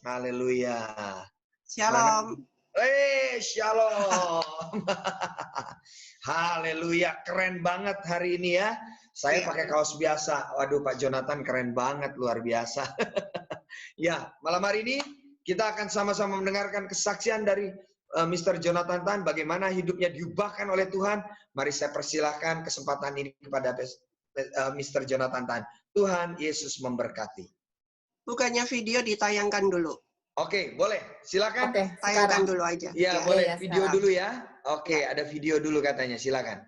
Haleluya. Shalom. Shalom. Haleluya, keren banget hari ini ya. Saya pakai kaos biasa. Waduh, Pak Jonathan keren banget, luar biasa. Ya, malam hari ini kita akan sama-sama mendengarkan kesaksian dari Mr. Jonathan Tan, bagaimana hidupnya diubahkan oleh Tuhan. Mari saya persilahkan kesempatan ini kepada Mr. Jonathan Tan. Tuhan Yesus memberkati. Bukannya video ditayangkan dulu. Oke, boleh. Silakan. Oke, tayangkan dulu aja. Ya, boleh. Ya, video sekarang. dulu ya. Oke, ada video dulu katanya. Silakan.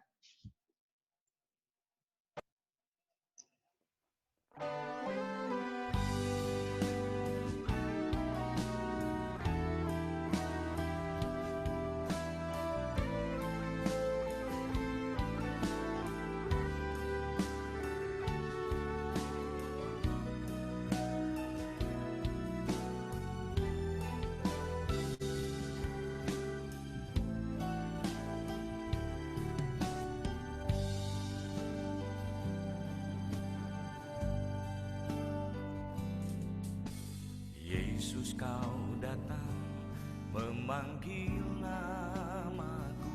Yesus, kau datang memanggil namaku,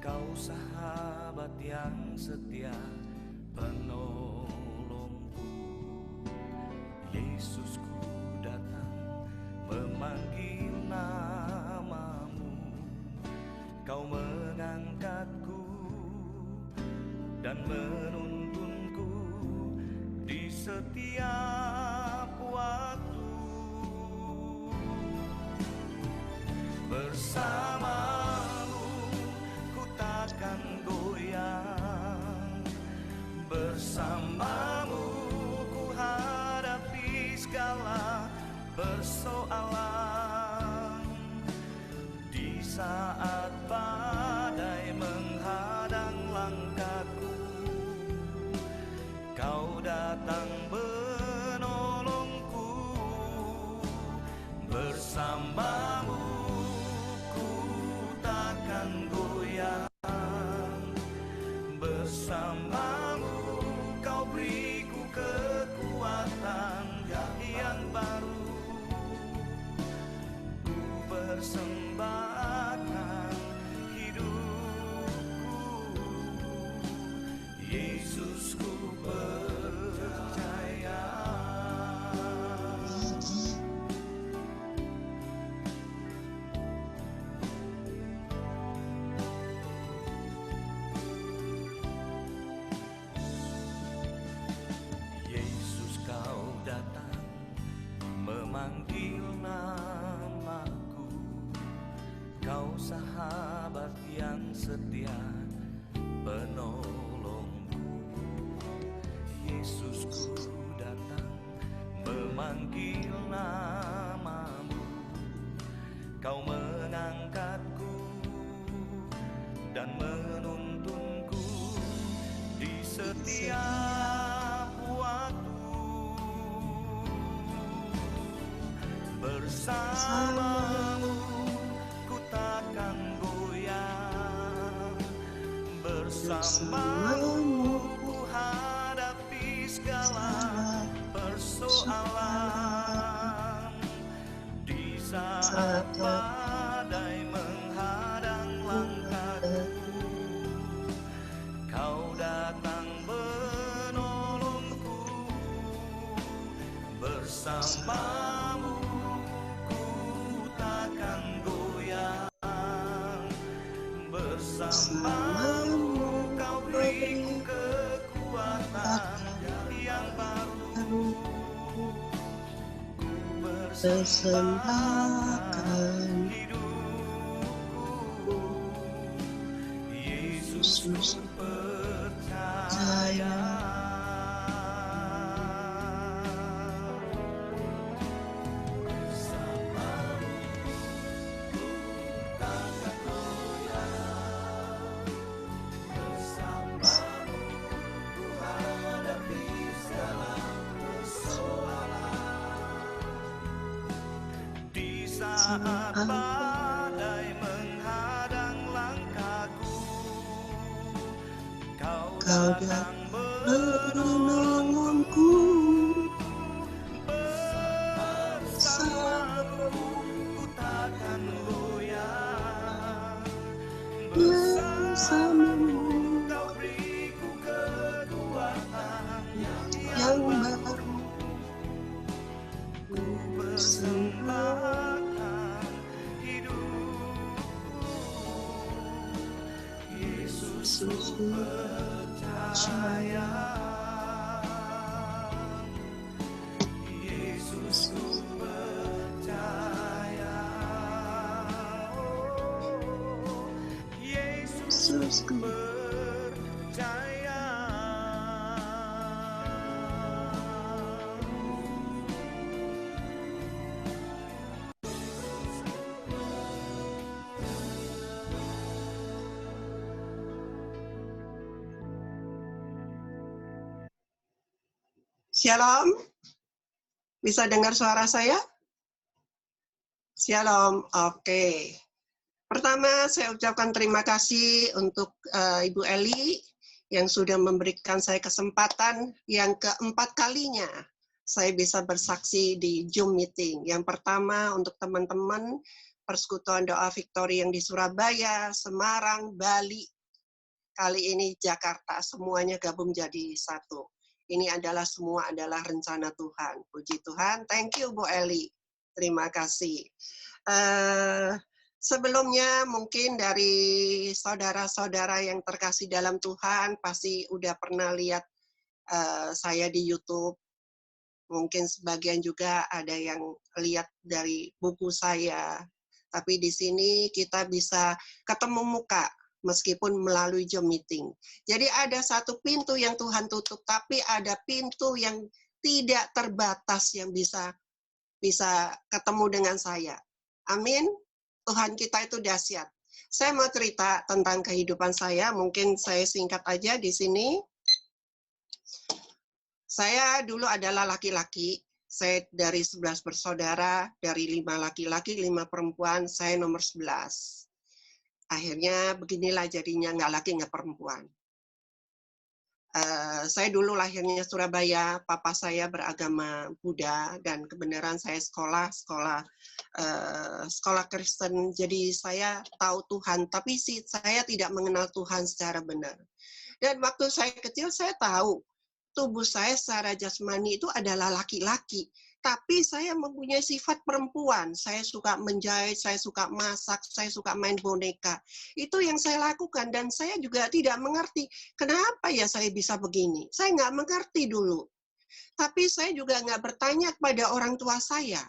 kau sahabat yang setia, penolongku. Yesus, ku datang memanggil namamu, kau mengangkatku dan menuntunku di setiap waktu. Bersamamu ku takkan goyang, bersamamu ku hadapi segala persoalan. Di saat badai menghadang langkahku, kau datang menolongku. Bersamamu ku takkan goyang, bersamamu kau beriku kekuatan yang baru. Ku persembahkan hidupku, Yesus, ku percaya. Yesus, kau datang memanggil namaku, kau sahabat yang setia, penolongku. Yesus, ku datang memanggil namamu, kau mengangkatku dan menuntunku di setiap waktu. Bersamamu ku takkan goyang, bersamamu ku hadapi segala persoalan. Di saat badai menghadang langkahku, kau datang menolongku. Bersamamu ku takkan goyang, bersamamu kau beriku kekuatan yang baru. Ku persembahkan hidupku, Yesus, ku percaya. Saat badai menghadang langkahku, kau datang menolongku. persembahkan hidupku, Yesus ku percaya, Yesus ku percaya, oh, Yesus ku percaya. Shalom. Bisa dengar suara saya? Shalom. Oke. Pertama, saya ucapkan terima kasih untuk Ibu Eli yang sudah memberikan saya kesempatan yang keempat kalinya saya bisa bersaksi di Zoom meeting. Yang pertama untuk teman-teman Persekutuan Doa Victory yang di Surabaya, Semarang, Bali, kali ini Jakarta, semuanya gabung jadi satu. Ini semua adalah rencana Tuhan. Puji Tuhan. Thank you, Bu Eli. Terima kasih. Sebelumnya mungkin dari saudara-saudara yang terkasih dalam Tuhan pasti udah pernah lihat saya di YouTube. Mungkin sebagian juga ada yang lihat dari buku saya. Tapi di sini kita bisa ketemu muka meskipun melalui Zoom meeting. Jadi ada satu pintu yang Tuhan tutup, tapi ada pintu yang tidak terbatas yang bisa ketemu dengan saya. Amin. Tuhan kita itu dahsyat. Saya mau cerita tentang kehidupan saya, mungkin saya singkat aja di sini. Saya dulu adalah laki-laki, saya dari 11 bersaudara, dari 5 laki-laki, 5 perempuan, saya nomor 11. Akhirnya beginilah jadinya, nggak laki, nggak perempuan. Saya dulu lahirnya Surabaya, papa saya beragama Buddha, dan kebenaran saya sekolah Kristen, jadi saya tahu Tuhan, tapi saya tidak mengenal Tuhan secara benar. Dan waktu saya kecil, saya tahu tubuh saya secara jasmani itu adalah laki-laki, tapi saya mempunyai sifat perempuan. Saya suka menjahit, saya suka masak, saya suka main boneka. Itu yang saya lakukan, dan saya juga tidak mengerti kenapa ya saya bisa begini. Saya nggak mengerti dulu. Tapi saya juga nggak bertanya kepada orang tua saya.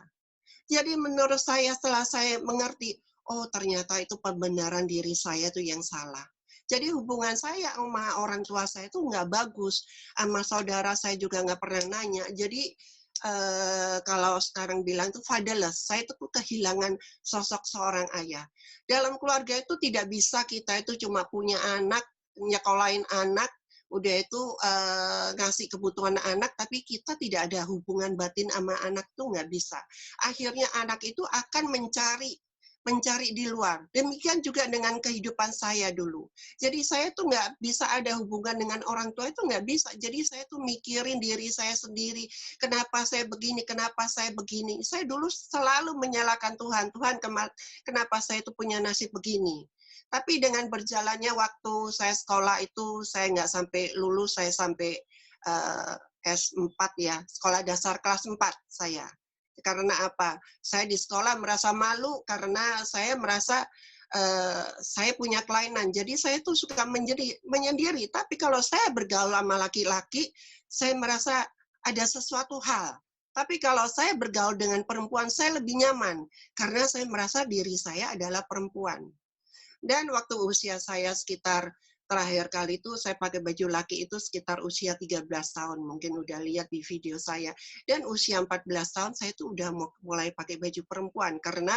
Jadi menurut saya setelah saya mengerti, oh ternyata itu pembenaran diri saya itu yang salah. Jadi hubungan saya sama orang tua saya itu nggak bagus. Sama saudara saya juga nggak pernah nanya. Jadi kalau sekarang bilang itu fatherless, saya itu kehilangan sosok seorang ayah. Dalam keluarga itu tidak bisa kita itu cuma punya anak, nyekolahin anak, udah itu ngasih kebutuhan anak, tapi kita tidak ada hubungan batin sama anak tuh nggak bisa. Akhirnya anak itu akan mencari di luar. Demikian juga dengan kehidupan saya dulu. Jadi saya tuh nggak bisa ada hubungan dengan orang tua, itu nggak bisa. Jadi saya tuh mikirin diri saya sendiri, kenapa saya begini, kenapa saya begini. Saya dulu selalu menyalahkan Tuhan. Tuhan, kenapa saya itu punya nasib begini. Tapi dengan berjalannya waktu saya sekolah itu, saya nggak sampai lulus, saya sampai S4 ya, sekolah dasar kelas 4 saya. Karena apa? Saya di sekolah merasa malu karena saya merasa saya punya kelainan. Jadi saya tuh suka menyendiri. Tapi kalau saya bergaul sama laki-laki, saya merasa ada sesuatu hal. Tapi kalau saya bergaul dengan perempuan, saya lebih nyaman. Karena saya merasa diri saya adalah perempuan. Dan waktu usia saya sekitar terakhir kali itu saya pakai baju laki itu sekitar usia 13 tahun. Mungkin udah lihat di video saya. Dan usia 14 tahun saya tuh udah mulai pakai baju perempuan. Karena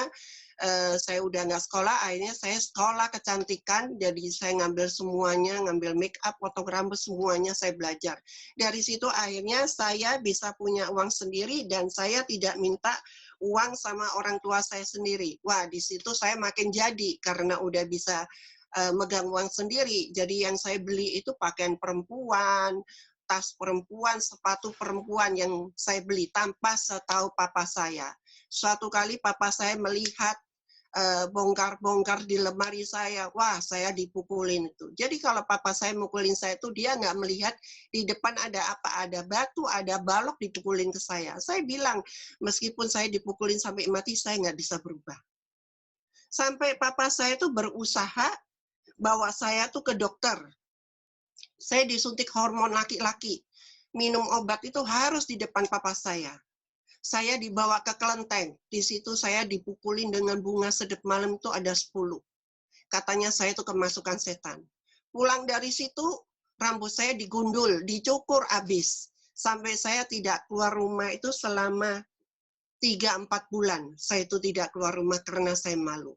saya udah nggak sekolah, akhirnya saya sekolah kecantikan. Jadi saya ngambil semuanya, ngambil make up, potong rambut, semuanya saya belajar. Dari situ akhirnya saya bisa punya uang sendiri dan saya tidak minta uang sama orang tua saya sendiri. Wah, di situ saya makin jadi karena udah bisa megang uang sendiri. Jadi yang saya beli itu pakaian perempuan, tas perempuan, sepatu perempuan yang saya beli tanpa setahu papa saya. Suatu kali papa saya melihat bongkar-bongkar di lemari saya. Wah, saya dipukulin itu. Jadi kalau papa saya mukulin saya itu, dia nggak melihat di depan ada apa, ada batu, ada balok dipukulin ke saya. Saya bilang, meskipun saya dipukulin sampai mati, saya nggak bisa berubah. Sampai papa saya itu berusaha bawa saya tuh ke dokter. Saya disuntik hormon laki-laki. Minum obat itu harus di depan papa saya. Saya dibawa ke kelenteng. Di situ saya dipukulin dengan bunga sedep malam itu ada 10. Katanya saya itu kemasukan setan. Pulang dari situ, rambut saya digundul, dicukur habis. Sampai saya tidak keluar rumah itu selama 3-4 bulan. Saya itu tidak keluar rumah karena saya malu.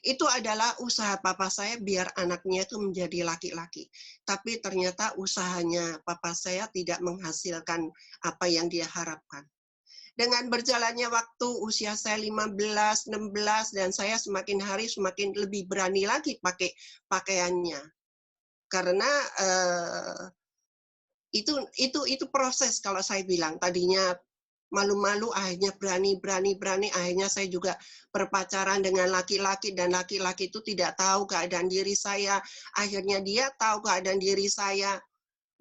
Itu adalah usaha papa saya biar anaknya itu menjadi laki-laki. Tapi ternyata usahanya papa saya tidak menghasilkan apa yang dia harapkan. Dengan berjalannya waktu, usia saya 15, 16, dan saya semakin hari semakin lebih berani lagi pakai pakaiannya. Karena itu proses kalau saya bilang. Tadinya malu-malu, akhirnya berani, akhirnya saya juga berpacaran dengan laki-laki, dan laki-laki itu tidak tahu keadaan diri saya. Akhirnya dia tahu keadaan diri saya.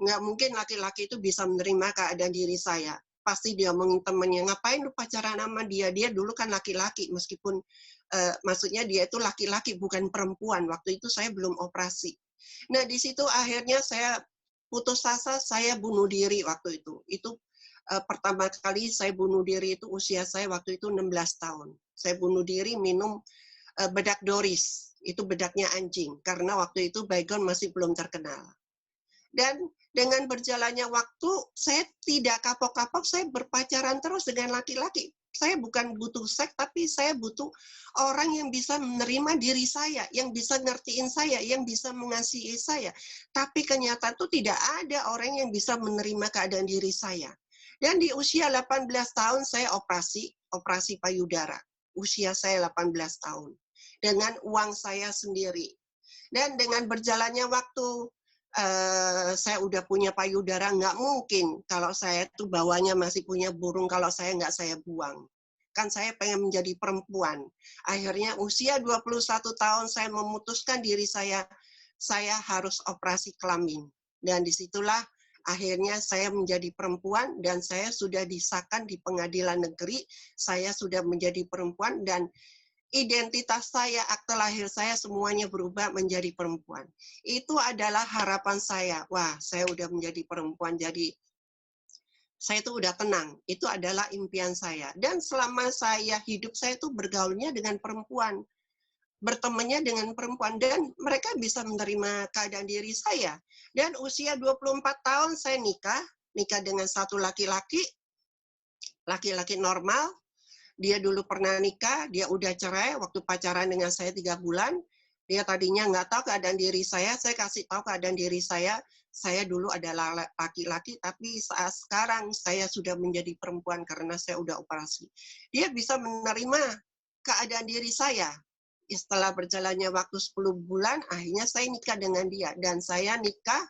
Nggak mungkin laki-laki itu bisa menerima keadaan diri saya. Pasti dia omongin temennya, ngapain lu pacaran sama dia? Dia dulu kan laki-laki, meskipun maksudnya dia itu laki-laki, bukan perempuan. Waktu itu saya belum operasi. Nah, di situ akhirnya saya putus asa, saya bunuh diri waktu itu. Itu pertama kali saya bunuh diri itu usia saya waktu itu 16 tahun. Saya bunuh diri minum bedak Doris. Itu bedaknya anjing, karena waktu itu Baygon masih belum terkenal. Dan dengan berjalannya waktu, saya tidak kapok-kapok, saya berpacaran terus dengan laki-laki. Saya bukan butuh seks, tapi saya butuh orang yang bisa menerima diri saya, yang bisa ngertiin saya, yang bisa mengasihi saya. Tapi kenyataan itu tidak ada orang yang bisa menerima keadaan diri saya. Dan di usia 18 tahun, saya operasi payudara. Usia saya 18 tahun. Dengan uang saya sendiri. Dan dengan berjalannya waktu, saya udah punya payudara, nggak mungkin kalau saya tuh bawahnya masih punya burung, kalau saya nggak saya buang. Kan saya pengen menjadi perempuan. Akhirnya usia 21 tahun saya memutuskan diri saya harus operasi kelamin. Dan disitulah akhirnya saya menjadi perempuan, dan saya sudah disahkan di pengadilan negeri, saya sudah menjadi perempuan, dan identitas saya, akte lahir saya, semuanya berubah menjadi perempuan. Itu adalah harapan saya. Wah, saya udah menjadi perempuan, jadi saya itu udah tenang. Itu adalah impian saya. Dan selama saya hidup, saya itu bergaulnya dengan perempuan. Bertemannya dengan perempuan. Dan mereka bisa menerima keadaan diri saya. Dan usia 24 tahun saya nikah dengan satu laki-laki normal. Dia dulu pernah nikah, dia udah cerai, waktu pacaran dengan saya 3 bulan, dia tadinya nggak tahu keadaan diri saya kasih tahu keadaan diri saya dulu adalah laki-laki, tapi saat sekarang saya sudah menjadi perempuan karena saya udah operasi. Dia bisa menerima keadaan diri saya. Setelah berjalannya waktu 10 bulan, akhirnya saya nikah dengan dia, dan saya nikah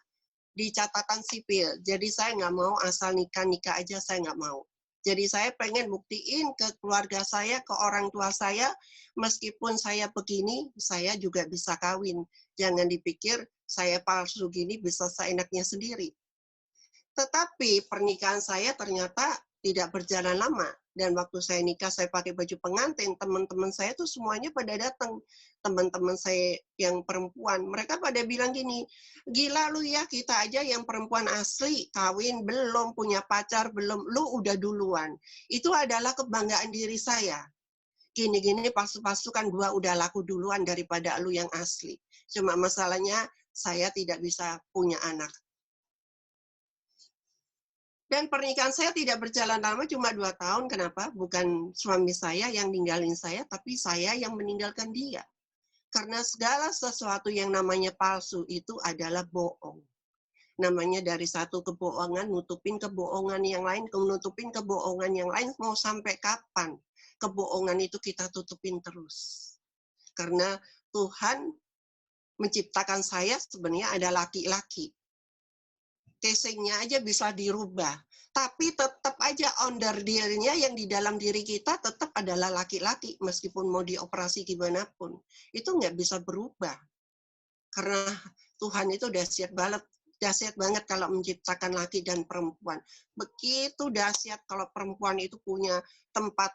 di catatan sipil. Jadi saya nggak mau asal nikah aja, saya nggak mau. Jadi saya pengen buktiin ke keluarga saya, ke orang tua saya, meskipun saya begini, saya juga bisa kawin. Jangan dipikir saya palsu gini bisa seenaknya sendiri. Tetapi pernikahan saya ternyata tidak berjalan lama. Dan waktu saya nikah, saya pakai baju pengantin, teman-teman saya tuh semuanya pada datang. Teman-teman saya yang perempuan, mereka pada bilang gini, gila lu ya, kita aja yang perempuan asli, kawin belum, punya pacar belum, lu udah duluan. Itu adalah kebanggaan diri saya. Gini-gini palsu-palsu kan gua udah laku duluan daripada lu yang asli. Cuma masalahnya saya tidak bisa punya anak. Dan pernikahan saya tidak berjalan lama, cuma 2 tahun. Kenapa? Bukan suami saya yang ninggalin saya, tapi saya yang meninggalkan dia. Karena segala sesuatu yang namanya palsu itu adalah bohong. Namanya dari satu kebohongan, nutupin kebohongan yang lain, nutupin kebohongan yang lain, mau sampai kapan? Kebohongan itu kita tutupin terus. Karena Tuhan menciptakan saya sebenarnya ada laki-laki. Casingnya aja bisa dirubah. Tapi tetap aja onderdilnya yang di dalam diri kita tetap adalah laki-laki, meskipun mau dioperasi gimana pun. Itu nggak bisa berubah. Karena Tuhan itu dahsyat banget kalau menciptakan laki dan perempuan. Begitu dahsyat kalau perempuan itu punya tempat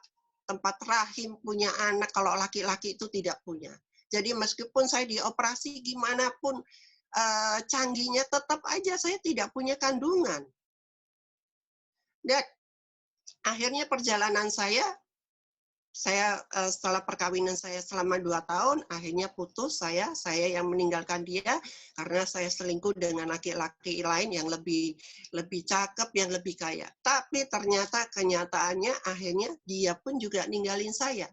rahim, punya anak, kalau laki-laki itu tidak punya. Jadi meskipun saya dioperasi gimana pun canggihnya, tetap aja saya tidak punya kandungan. Dan akhirnya perjalanan saya setelah perkawinan saya selama 2 tahun, akhirnya putus saya yang meninggalkan dia karena saya selingkuh dengan laki-laki lain yang lebih cakep, yang lebih kaya. Tapi ternyata kenyataannya akhirnya dia pun juga ninggalin saya.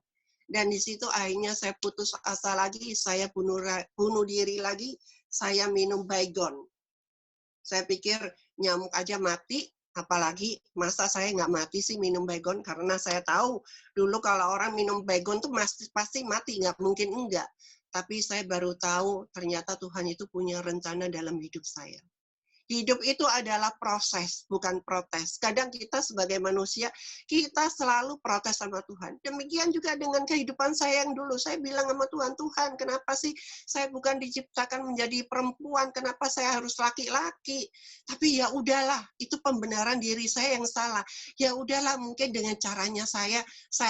Dan di situ akhirnya saya putus asa lagi, saya bunuh diri lagi, saya minum Baygon. Saya pikir nyamuk aja mati, apalagi masa saya nggak mati sih minum Baygon, karena saya tahu dulu kalau orang minum Baygon tuh pasti mati, nggak mungkin enggak. Tapi saya baru tahu ternyata Tuhan itu punya rencana dalam hidup saya. Hidup itu adalah proses, bukan protes. Kadang kita sebagai manusia, kita selalu protes sama Tuhan. Demikian juga dengan kehidupan saya yang dulu. Saya bilang sama Tuhan, Tuhan, kenapa sih saya bukan diciptakan menjadi perempuan? Kenapa saya harus laki-laki? Tapi ya udahlah, itu pembenaran diri saya yang salah. Ya udahlah, mungkin dengan caranya saya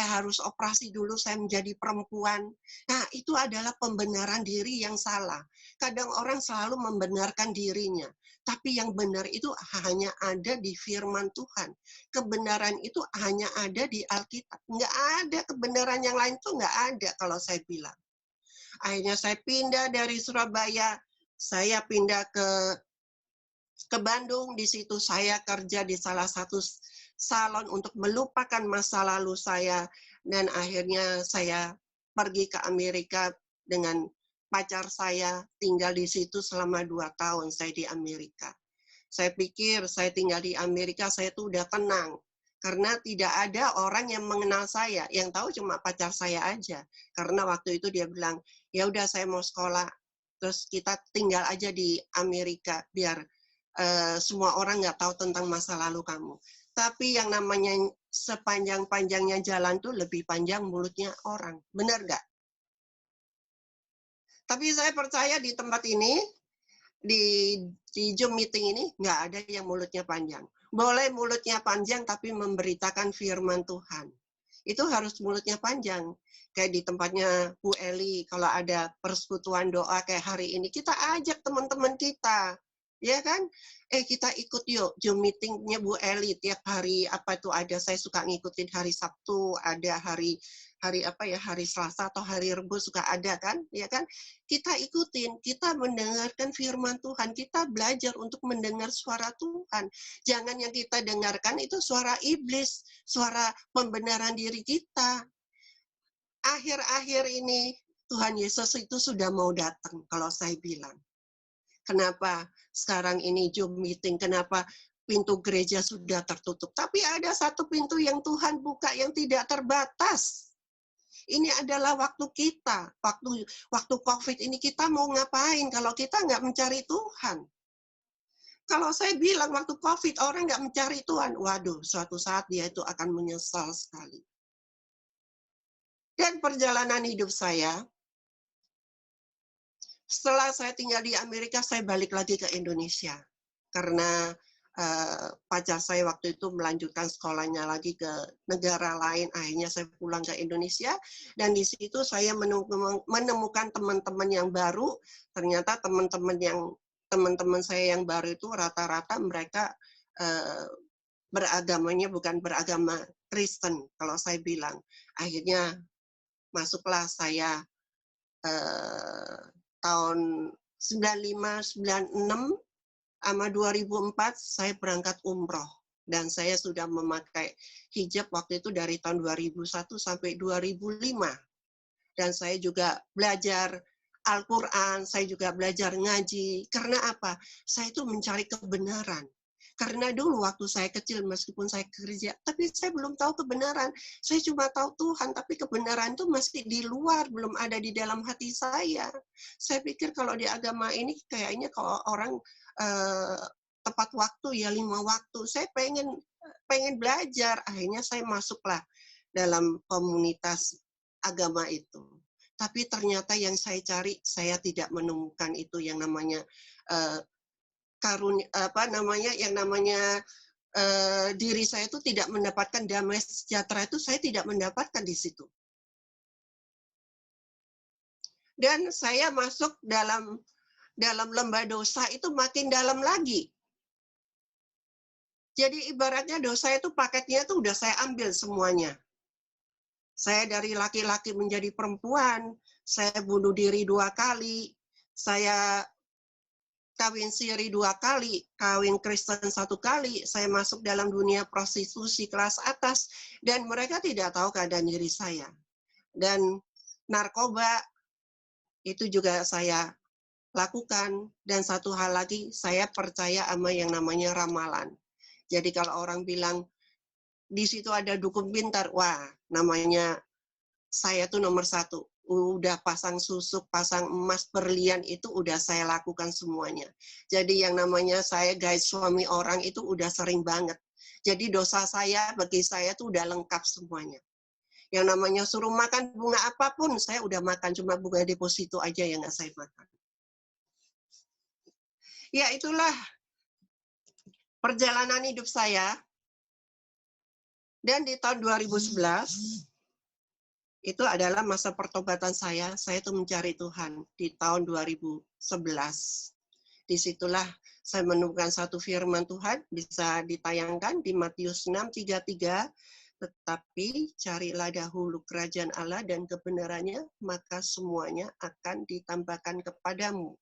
harus operasi dulu, saya menjadi perempuan. Nah, itu adalah pembenaran diri yang salah. Kadang orang selalu membenarkan dirinya. Tapi yang benar itu hanya ada di firman Tuhan. Kebenaran itu hanya ada di Alkitab. Nggak ada kebenaran yang lain tuh nggak ada kalau saya bilang. Akhirnya saya pindah dari Surabaya, saya pindah ke Bandung. Di situ saya kerja di salah satu salon untuk melupakan masa lalu saya. Dan akhirnya saya pergi ke Amerika dengan pacar saya, tinggal di situ selama 2 tahun saya di Amerika. Saya pikir saya tinggal di Amerika, saya tuh udah tenang. Karena tidak ada orang yang mengenal saya, yang tahu cuma pacar saya aja. Karena waktu itu dia bilang, ya udah saya mau sekolah, terus kita tinggal aja di Amerika, biar semua orang nggak tahu tentang masa lalu kamu. Tapi yang namanya sepanjang-panjangnya jalan tuh lebih panjang mulutnya orang. Benar nggak? Tapi saya percaya di tempat ini, di Zoom meeting ini, nggak ada yang mulutnya panjang. Boleh mulutnya panjang, tapi memberitakan firman Tuhan. Itu harus mulutnya panjang. Kayak di tempatnya Bu Eli, kalau ada persekutuan doa kayak hari ini, kita ajak teman-teman kita. Ya kan? Kita ikut yuk, Zoom meetingnya Bu Eli tiap hari, apa itu ada, saya suka ngikutin hari Sabtu, ada hari Selasa atau hari Rebo suka ada kan, ya kan? Kita ikutin, kita mendengarkan firman Tuhan, kita belajar untuk mendengar suara Tuhan. Jangan yang kita dengarkan itu suara iblis, suara pembenaran diri kita. Akhir-akhir ini Tuhan Yesus itu sudah mau datang, kalau saya bilang. Kenapa sekarang ini Zoom meeting, kenapa pintu gereja sudah tertutup? Tapi ada satu pintu yang Tuhan buka yang tidak terbatas. Ini adalah waktu kita, waktu COVID ini kita mau ngapain kalau kita nggak mencari Tuhan? Kalau saya bilang waktu COVID orang nggak mencari Tuhan, waduh, suatu saat dia itu akan menyesal sekali. Dan perjalanan hidup saya, setelah saya tinggal di Amerika, saya balik lagi ke Indonesia. Karena pacar saya waktu itu melanjutkan sekolahnya lagi ke negara lain, akhirnya saya pulang ke Indonesia, dan di situ saya menemukan teman-teman yang baru. Ternyata teman-teman saya yang baru itu rata-rata mereka beragamanya bukan beragama Kristen, kalau saya bilang. Akhirnya masuklah saya tahun 95-96 sama 2004 saya berangkat umroh, dan saya sudah memakai hijab waktu itu dari tahun 2001 sampai 2005. Dan saya juga belajar Al-Quran, saya juga belajar ngaji. Karena apa? Saya itu mencari kebenaran. Karena dulu waktu saya kecil, meskipun saya kerja, tapi saya belum tahu kebenaran. Saya cuma tahu Tuhan, tapi kebenaran itu masih di luar, belum ada di dalam hati saya. Saya pikir kalau di agama ini kayaknya kalau orang tepat waktu ya 5 waktu. Saya pengen pengen belajar. Akhirnya saya masuklah dalam komunitas agama itu. Tapi ternyata yang saya cari, saya tidak menemukan itu yang namanya diri saya itu tidak mendapatkan damai sejahtera, itu saya tidak mendapatkan di situ. Dan saya masuk dalam lembah dosa itu makin dalam lagi. Jadi ibaratnya dosa itu paketnya itu udah saya ambil semuanya. Saya dari laki-laki menjadi perempuan, saya bunuh diri 2 kali, saya kawin siri 2 kali, kawin Kristen 1 kali, saya masuk dalam dunia prostitusi kelas atas, dan mereka tidak tahu keadaan diri saya. Dan narkoba itu juga saya lakukan, dan satu hal lagi, saya percaya sama yang namanya ramalan. Jadi kalau orang bilang, di situ ada dukun pintar, wah namanya saya tuh nomor 1. Udah pasang susuk, pasang emas, berlian itu udah saya lakukan semuanya. Jadi yang namanya saya guys suami orang itu udah sering banget. Jadi dosa saya bagi saya tuh udah lengkap semuanya. Yang namanya suruh makan bunga apapun, saya udah makan, cuma bunga deposito aja yang nggak saya makan. Ya itulah perjalanan hidup saya. Dan di tahun 2011, itu adalah masa pertobatan saya itu mencari Tuhan di tahun 2011. Disitulah saya menemukan satu firman Tuhan, bisa ditayangkan di Matius 6:33, tetapi carilah dahulu kerajaan Allah dan kebenarannya, maka semuanya akan ditambahkan kepadamu.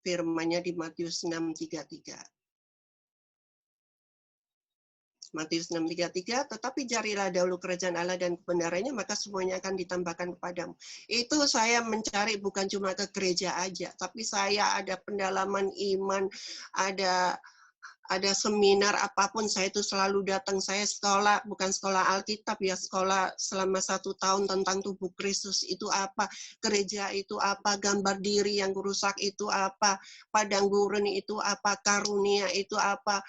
Firman-Nya di Matius 6:33. Matius 6:33, tetapi carilah dahulu kerajaan Allah dan kebenarannya, maka semuanya akan ditambahkan kepadamu. Itu saya mencari bukan cuma ke gereja aja, tapi saya ada pendalaman iman, ada seminar apapun, saya itu selalu datang. Saya sekolah, bukan sekolah Alkitab ya, sekolah selama 1 tahun tentang tubuh Kristus itu apa, gereja itu apa, gambar diri yang rusak itu apa, padang gurun itu apa, karunia itu apa,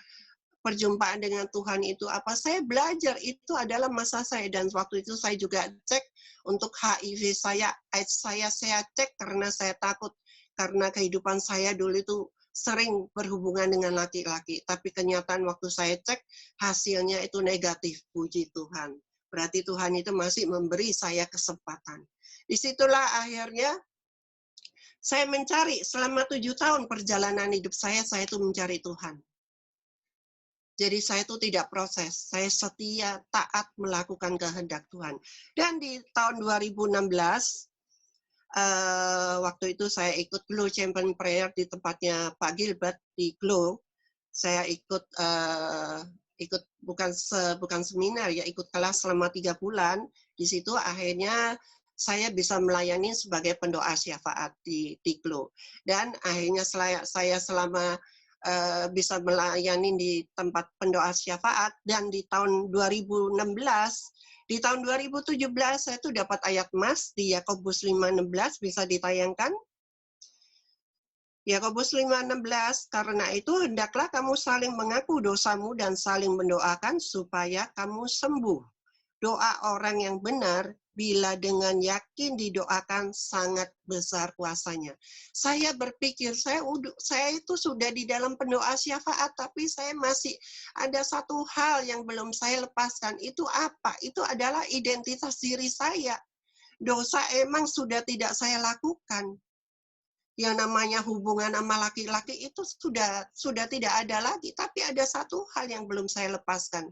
perjumpaan dengan Tuhan itu apa. Saya belajar, itu adalah masa saya. Dan waktu itu saya juga cek untuk HIV saya, AIDS saya cek karena saya takut. Karena kehidupan saya dulu itu sering berhubungan dengan laki-laki. Tapi kenyataan waktu saya cek, hasilnya itu negatif, puji Tuhan. Berarti Tuhan itu masih memberi saya kesempatan. Disitulah akhirnya saya mencari, selama 7 tahun perjalanan hidup saya itu mencari Tuhan. Jadi saya itu tidak proses, saya setia, taat melakukan kehendak Tuhan. Dan di tahun 2016, waktu itu saya ikut Glow Champion Prayer di tempatnya Pak Gilbert di Glow. Saya ikut bukan seminar ya, ikut kelas selama 3 bulan. Di situ akhirnya saya bisa melayani sebagai pendoa syafaat di Glow. Dan akhirnya saya selama bisa melayani di tempat pendoa syafaat, dan di tahun 2016, di tahun 2017 saya tuh dapat ayat emas di Yakobus 5:16, bisa ditayangkan. Yakobus 5:16, karena itu hendaklah kamu saling mengaku dosamu dan saling mendoakan supaya kamu sembuh. Doa orang yang benar bila dengan yakin didoakan sangat besar kuasanya. Saya berpikir, saya itu sudah di dalam pendoa syafaat, tapi saya masih ada satu hal yang belum saya lepaskan. Itu apa? Itu adalah identitas diri saya. Dosa emang sudah tidak saya lakukan. Yang namanya hubungan sama laki-laki itu sudah tidak ada lagi. Tapi ada satu hal yang belum saya lepaskan.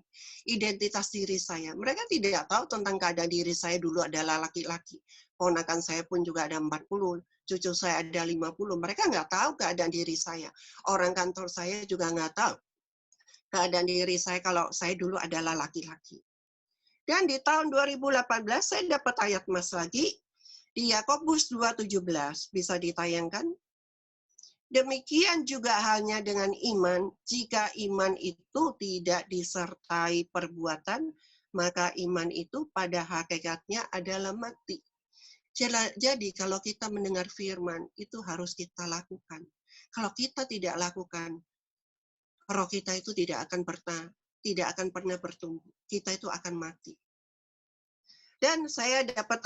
Identitas diri saya. Mereka tidak tahu tentang keadaan diri saya dulu adalah laki-laki. Ponakan saya pun juga ada 40. Cucu saya ada 50. Mereka nggak tahu keadaan diri saya. Orang kantor saya juga nggak tahu keadaan diri saya kalau saya dulu adalah laki-laki. Dan di tahun 2018 saya dapat ayat emas lagi. Di Yakobus 2:17 bisa ditayangkan. Demikian juga halnya dengan iman, jika iman itu tidak disertai perbuatan, maka iman itu pada hakikatnya adalah mati. Jadi kalau kita mendengar firman, itu harus kita lakukan. Kalau kita tidak lakukan, roh kita itu tidak akan tidak akan pernah bertumbuh. Kita itu akan mati. Dan saya dapat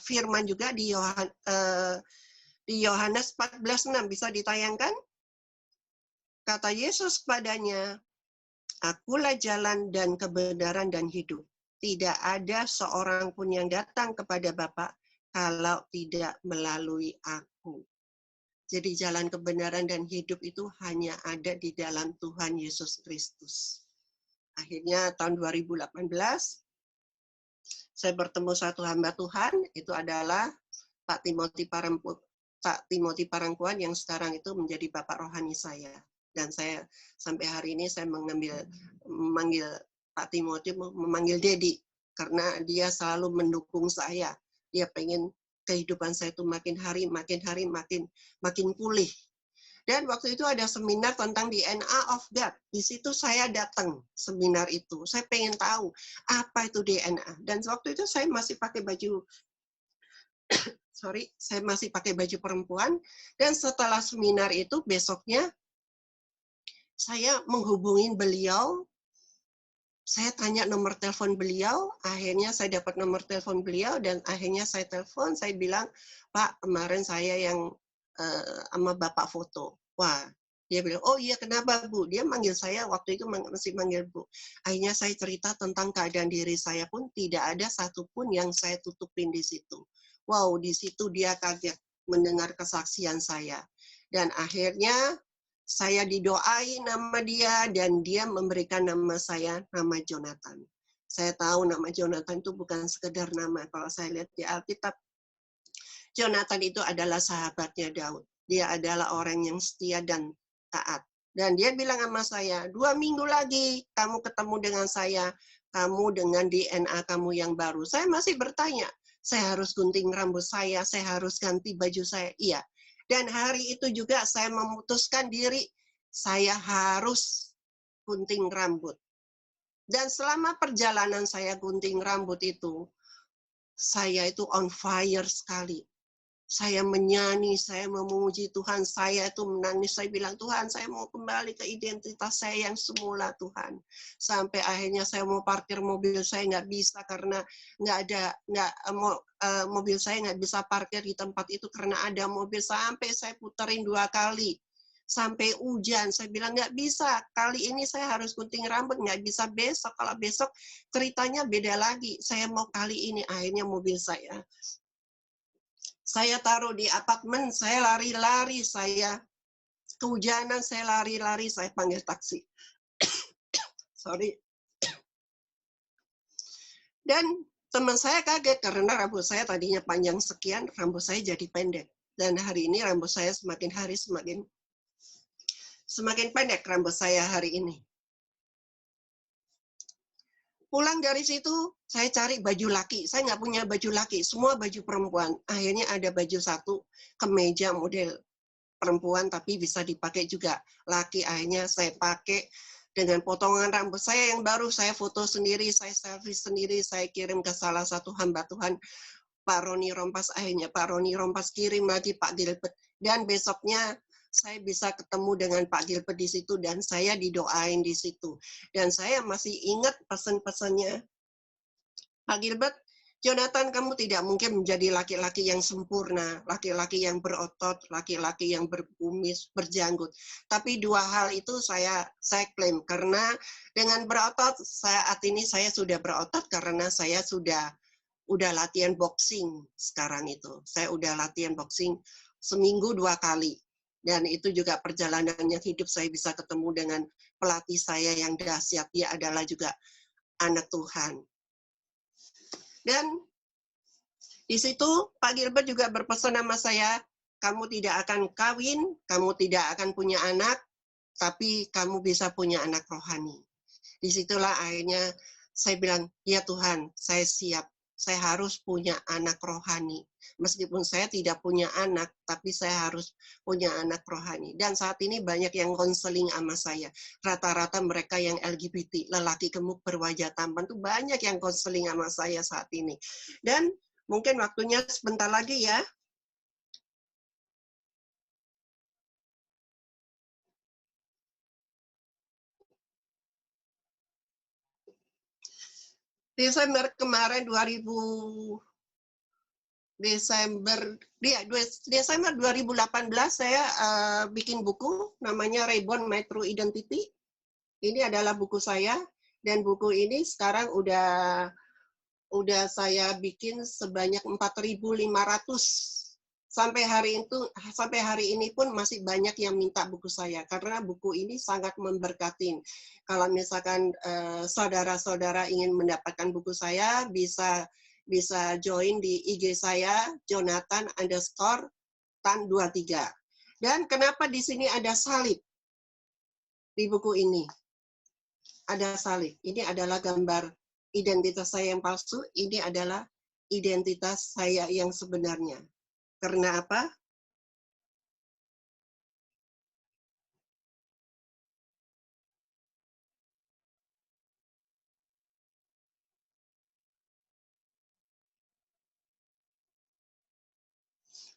firman juga di Yohanes 14:6, bisa ditayangkan? Kata Yesus kepadanya, Akulah jalan dan kebenaran dan hidup. Tidak ada seorang pun yang datang kepada Bapa kalau tidak melalui aku. Jadi jalan kebenaran dan hidup itu hanya ada di dalam Tuhan Yesus Kristus. Akhirnya tahun 2018, saya bertemu satu hamba Tuhan, itu adalah Pak Timothy Parangkuan yang sekarang itu menjadi Bapak rohani saya. Dan saya sampai hari ini saya memanggil Pak Timothy, memanggil Dedi, karena dia selalu mendukung saya. Dia pengen kehidupan saya itu makin hari makin pulih. Dan waktu itu ada seminar tentang DNA of God. Di situ saya datang seminar itu. Saya pengen tahu apa itu DNA. Dan waktu itu saya masih pakai baju saya masih pakai baju perempuan. Dan setelah seminar itu besoknya saya menghubungi beliau. Saya tanya nomor telepon beliau, akhirnya saya dapat nomor telepon beliau, dan akhirnya saya telepon, saya bilang, Pak, kemarin saya yang sama Bapak foto. Wah, dia bilang, oh iya kenapa Bu? Dia manggil saya, waktu itu masih manggil Bu. Akhirnya saya cerita tentang keadaan diri saya pun, tidak ada satupun yang saya tutupin di situ. Wow, di situ dia kaget mendengar kesaksian saya. Dan akhirnya saya didoai nama dia, dan dia memberikan nama saya, nama Jonathan. Saya tahu nama Jonathan itu bukan sekedar nama. Kalau saya lihat di Alkitab, Jonathan itu adalah sahabatnya Daud. Dia adalah orang yang setia dan taat. Dan dia bilang sama saya, 2 minggu lagi kamu ketemu dengan saya, kamu dengan DNA kamu yang baru. Saya masih bertanya, saya harus gunting rambut saya harus ganti baju saya. Iya. Dan hari itu juga saya memutuskan diri, saya harus gunting rambut. Dan selama perjalanan saya gunting rambut itu, saya itu on fire sekali. Saya menyanyi, saya memuji Tuhan, saya itu menangis, saya bilang, Tuhan, saya mau kembali ke identitas saya yang semula, Tuhan. Sampai akhirnya saya mau parkir mobil saya nggak bisa karena mobil saya nggak bisa parkir di tempat itu karena ada mobil, sampai saya puterin 2 kali. Sampai hujan, saya bilang nggak bisa, kali ini saya harus gunting rambut, nggak bisa besok, kalau besok ceritanya beda lagi, saya mau kali ini. Akhirnya mobil saya taruh di apartemen, saya lari-lari, saya kehujanan, saya lari-lari, saya panggil taksi. Sorry. Dan teman saya kaget karena rambut saya tadinya panjang sekian, rambut saya jadi pendek. Dan hari ini rambut saya semakin hari semakin pendek rambut saya hari ini. Pulang dari situ, saya cari baju laki. Saya nggak punya baju laki, semua baju perempuan. Akhirnya ada baju satu, kemeja model perempuan, tapi bisa dipakai juga laki. Akhirnya saya pakai dengan potongan rambut saya yang baru, saya foto sendiri, saya selfie sendiri, saya kirim ke salah satu hamba Tuhan, Pak Roni Rompas. Akhirnya Pak Roni Rompas kirim lagi Pak Gilbert. Dan besoknya saya bisa ketemu dengan Pak Gilbert di situ, dan saya didoain di situ. Dan saya masih ingat pesan-pesannya Pak Gilbert, Jonathan, kamu tidak mungkin menjadi laki-laki yang sempurna, laki-laki yang berotot, laki-laki yang berkumis, berjanggut. Tapi 2 hal itu saya klaim, karena dengan berotot, saat ini saya sudah berotot karena saya udah latihan boxing sekarang itu. Saya udah latihan boxing seminggu 2 kali. Dan itu juga perjalanannya hidup, saya bisa ketemu dengan pelatih saya yang dahsyat. Dia adalah juga anak Tuhan. Dan di situ Pak Gilbert juga berpesan sama saya, kamu tidak akan kawin, kamu tidak akan punya anak, tapi kamu bisa punya anak rohani. Disitulah akhirnya saya bilang, ya Tuhan, saya siap. Saya harus punya anak rohani. Meskipun saya tidak punya anak, tapi saya harus punya anak rohani. Dan saat ini banyak yang konseling sama saya. Rata-rata mereka yang LGBT, lelaki gemuk berwajah tampan, itu banyak yang konseling sama saya saat ini. Dan mungkin waktunya sebentar lagi ya. Desember kemarin Desember 2018 saya bikin buku namanya Reborn My True Identity. Ini adalah buku saya dan buku ini sekarang udah saya bikin sebanyak 4.500. Sampai hari ini pun masih banyak yang minta buku saya karena buku ini sangat memberkati. Kalau misalkan saudara-saudara ingin mendapatkan buku saya, bisa join di IG saya Jonathan_Tan23. Dan kenapa di sini ada salib di buku ini? Ada salib. Ini adalah gambar identitas saya yang palsu. Ini adalah identitas saya yang sebenarnya. Karena apa?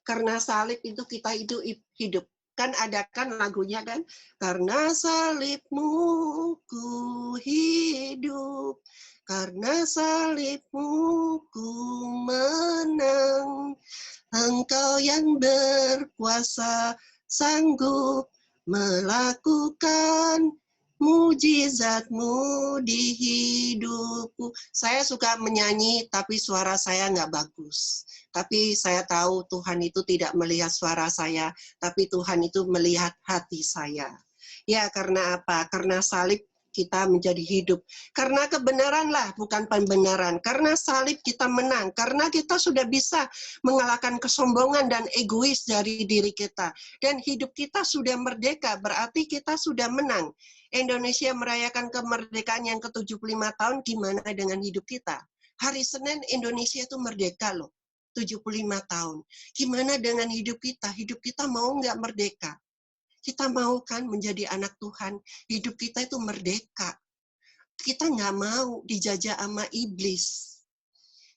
Karena salib itu kita hidup. Kan ada kan lagunya kan? Karena salibmu ku hidup. Karena salibmu ku menang. Engkau yang berkuasa sanggup melakukan mujizatmu di hidupku. Saya suka menyanyi, tapi suara saya nggak bagus. Tapi saya tahu Tuhan itu tidak melihat suara saya, tapi Tuhan itu melihat hati saya. Ya, karena apa? Karena salib kita menjadi hidup. Karena kebenaranlah, bukan pembenaran. Karena salib kita menang. Karena kita sudah bisa mengalahkan kesombongan dan egois dari diri kita. Dan hidup kita sudah merdeka, berarti kita sudah menang. Indonesia merayakan kemerdekaan yang ke-75 tahun, gimana dengan hidup kita? Hari Senin Indonesia itu merdeka loh, 75 tahun. Gimana dengan hidup kita? Hidup kita mau nggak merdeka? Kita mau kan menjadi anak Tuhan, hidup kita itu merdeka. Kita nggak mau dijajah sama iblis.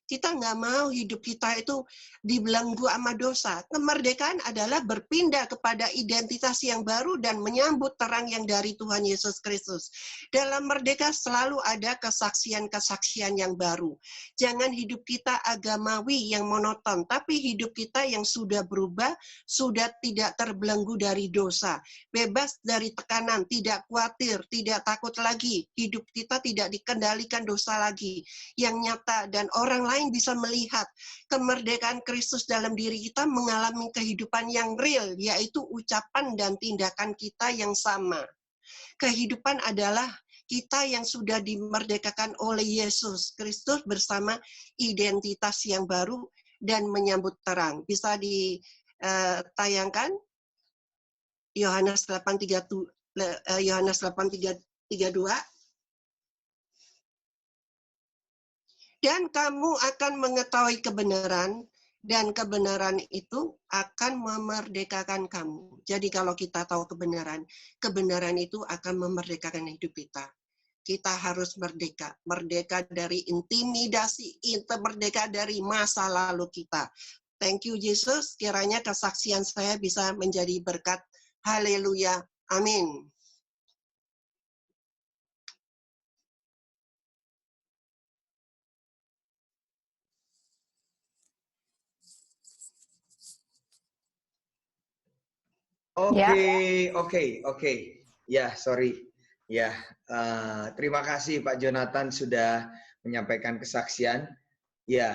Kita nggak mau hidup kita itu dibelenggu sama dosa. Kemerdekaan adalah berpindah kepada identitas yang baru dan menyambut terang yang dari Tuhan Yesus Kristus. Dalam merdeka selalu ada kesaksian-kesaksian yang baru. Jangan hidup kita agamawi yang monoton, tapi hidup kita yang sudah berubah, sudah tidak terbelenggu dari dosa. Bebas dari tekanan, tidak khawatir, tidak takut lagi. Hidup kita tidak dikendalikan dosa lagi. Yang nyata dan orang lain bisa melihat kemerdekaan Kristus dalam diri kita mengalami kehidupan yang real, yaitu ucapan dan tindakan kita yang sama. Kehidupan adalah kita yang sudah dimerdekakan oleh Yesus Kristus bersama identitas yang baru dan menyambut terang. Bisa ditayangkan Yohanes 8:32. Dan kamu akan mengetahui kebenaran, dan kebenaran itu akan memerdekakan kamu. Jadi kalau kita tahu kebenaran, kebenaran itu akan memerdekakan hidup kita. Kita harus merdeka. Merdeka dari intimidasi, merdeka dari masa lalu kita. Thank you, Yesus. Kiranya kesaksian saya bisa menjadi berkat. Haleluya. Amin. Oke. Ya, sorry. Ya, terima kasih Pak Jonathan sudah menyampaikan kesaksian. Ya,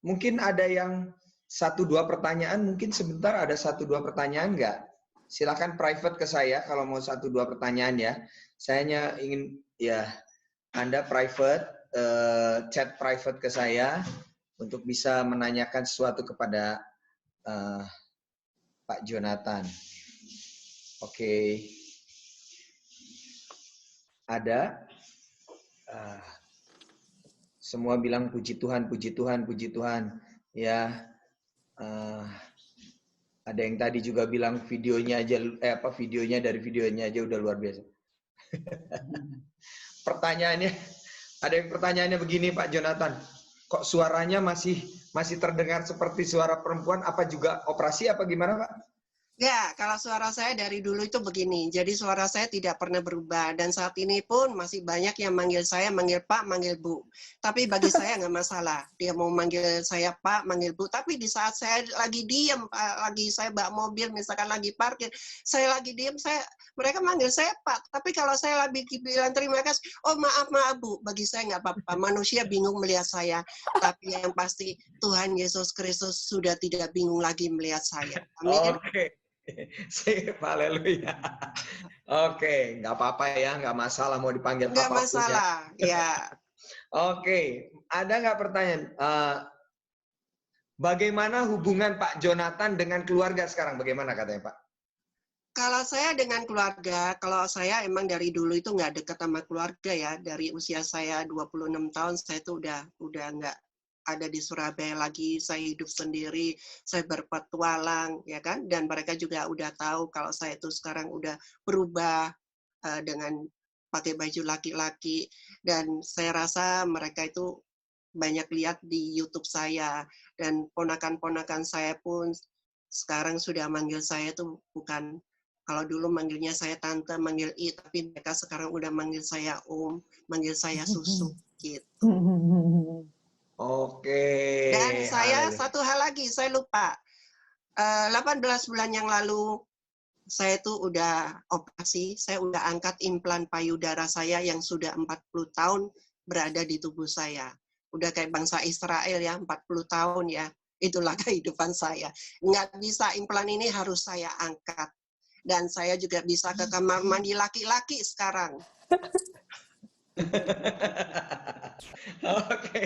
mungkin ada yang 1-2 pertanyaan. Mungkin sebentar ada 1-2 pertanyaan nggak? Silakan private ke saya kalau mau 1-2 pertanyaan ya. Saya hanya ingin ya Anda private, chat private ke saya untuk bisa menanyakan sesuatu kepada Pak Jonathan. Oke. Ada? Semua bilang puji Tuhan, puji Tuhan, puji Tuhan. Ya. Ada yang tadi juga bilang videonya aja, dari videonya aja udah luar biasa. Pertanyaannya, ada yang pertanyaannya begini Pak Jonathan. Kok suaranya masih terdengar seperti suara perempuan? Apa juga operasi apa gimana Pak? Ya, kalau suara saya dari dulu itu begini. Jadi suara saya tidak pernah berubah. Dan saat ini pun masih banyak yang manggil saya, manggil Pak, manggil Bu. Tapi bagi saya nggak masalah. Dia mau manggil saya Pak, manggil Bu. Tapi di saat saya lagi diem, lagi saya bawa mobil, misalkan lagi parkir, saya lagi diem, mereka manggil saya Pak. Tapi kalau saya lagi bilang terima kasih, oh maaf, maaf Bu. Bagi saya nggak apa-apa. Manusia bingung melihat saya. Tapi yang pasti Tuhan Yesus Kristus sudah tidak bingung lagi melihat saya. Amin. Oke. Sip, haleluya. Oke, nggak apa-apa ya, nggak masalah mau dipanggil Nggak apapun ya. masalah, ya. Oke, ada nggak pertanyaan? Bagaimana hubungan Pak Jonathan dengan keluarga sekarang? Bagaimana katanya Pak? Kalau saya dengan keluarga, kalau saya emang dari dulu itu nggak dekat sama keluarga ya. Dari usia saya 26 tahun, saya tuh udah nggak ada di Surabaya lagi, saya hidup sendiri, saya berpetualang, ya kan? Dan mereka juga udah tahu kalau saya itu sekarang udah berubah dengan pakai baju laki-laki. Dan saya rasa mereka itu banyak lihat di YouTube saya. Dan ponakan-ponakan saya pun sekarang sudah manggil saya tuh bukan, kalau dulu manggilnya saya tante, manggil I, tapi mereka sekarang udah manggil saya Om, manggil saya Susu, gitu. Oke. Dan saya haleluya. satu hal lagi, saya lupa. 18 bulan yang lalu, saya tuh udah operasi, saya udah angkat implan payudara saya yang sudah 40 tahun berada di tubuh saya. Udah kayak bangsa Israel ya, 40 tahun ya. Itulah kehidupan saya. Nggak bisa implan ini harus saya angkat. Dan saya juga bisa ke kamar mandi laki-laki sekarang. Oke,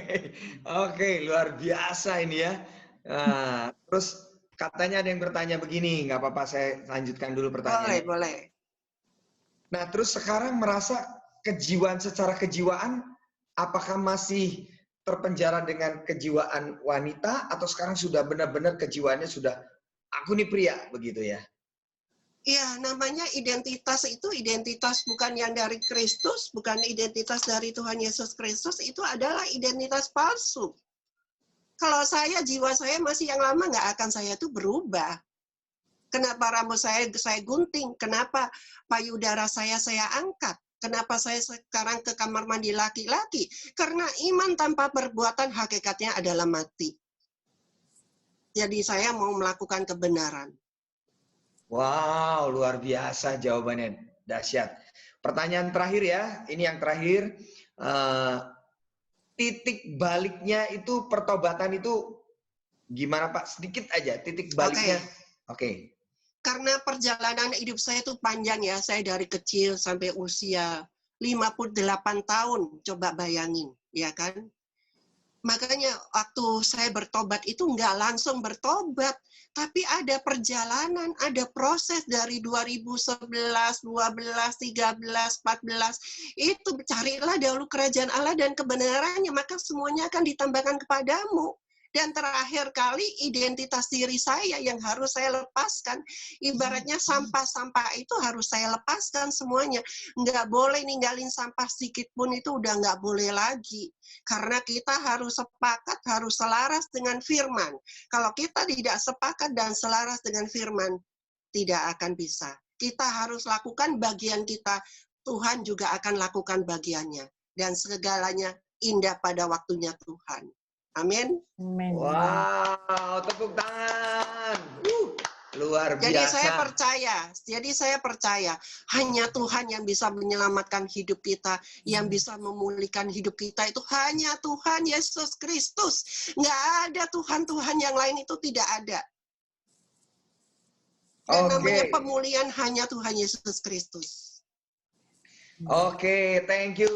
oke, luar biasa ini ya. Nah, terus katanya ada yang bertanya begini, nggak apa-apa saya lanjutkan dulu pertanyaannya. Boleh. Nah, terus sekarang merasa secara kejiwaan, apakah masih terpenjara dengan kejiwaan wanita atau sekarang sudah benar-benar kejiwaannya sudah aku nih pria begitu ya? Ya, namanya identitas itu identitas bukan yang dari Kristus, bukan identitas dari Tuhan Yesus Kristus, itu adalah identitas palsu. Kalau saya, jiwa saya masih yang lama, nggak akan saya tuh berubah. Kenapa rambut saya gunting? Kenapa payudara saya angkat? Kenapa saya sekarang ke kamar mandi laki-laki? Karena iman tanpa perbuatan hakikatnya adalah mati. Jadi saya mau melakukan kebenaran. Wow, luar biasa jawabannya. Dahsyat. Pertanyaan terakhir ya, ini yang terakhir. Titik baliknya itu pertobatan itu gimana Pak? Sedikit aja titik baliknya. Oke. Karena perjalanan hidup saya itu panjang ya. Saya dari kecil sampai usia 58 tahun. Coba bayangin, ya kan? Makanya waktu saya bertobat itu nggak langsung bertobat, tapi ada perjalanan, ada proses dari 2011, 12, 13, 14. Itu carilah dahulu kerajaan Allah dan kebenarannya, maka semuanya akan ditambahkan kepadamu. Dan terakhir kali identitas diri saya yang harus saya lepaskan. Ibaratnya sampah-sampah itu harus saya lepaskan semuanya. Nggak boleh ninggalin sampah sedikit pun, itu udah nggak boleh lagi. Karena kita harus sepakat, harus selaras dengan firman. Kalau kita tidak sepakat dan selaras dengan firman, tidak akan bisa. Kita harus lakukan bagian kita, Tuhan juga akan lakukan bagiannya. Dan segalanya indah pada waktunya Tuhan. Amin. Wow, tepuk tangan. Luar biasa. Jadi saya percaya hanya Tuhan yang bisa menyelamatkan hidup kita, yang bisa memulihkan hidup kita itu hanya Tuhan Yesus Kristus. Nggak ada Tuhan-Tuhan yang lain, itu tidak ada. Dan namanya pemulihan hanya Tuhan Yesus Kristus. Oke, thank you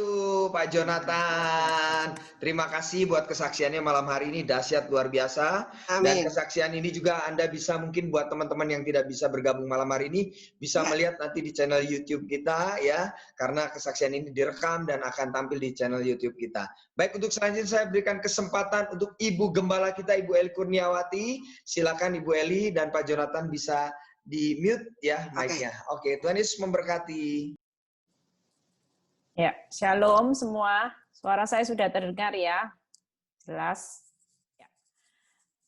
Pak Jonathan. Terima kasih buat kesaksiannya malam hari ini, dahsyat luar biasa. Amin. Dan kesaksian ini juga Anda bisa mungkin buat teman-teman yang tidak bisa bergabung malam hari ini bisa melihat nanti di channel YouTube kita ya, karena kesaksian ini direkam dan akan tampil di channel YouTube kita. Baik, untuk selanjutnya saya berikan kesempatan untuk Ibu Gembala kita, Ibu Eli Kurniawati. Silakan Ibu Eli dan Pak Jonathan bisa di mute ya mic-nya. Oke, Tuhan Yesus memberkati. Ya, shalom semua. Suara saya sudah terdengar ya. Jelas. Ya.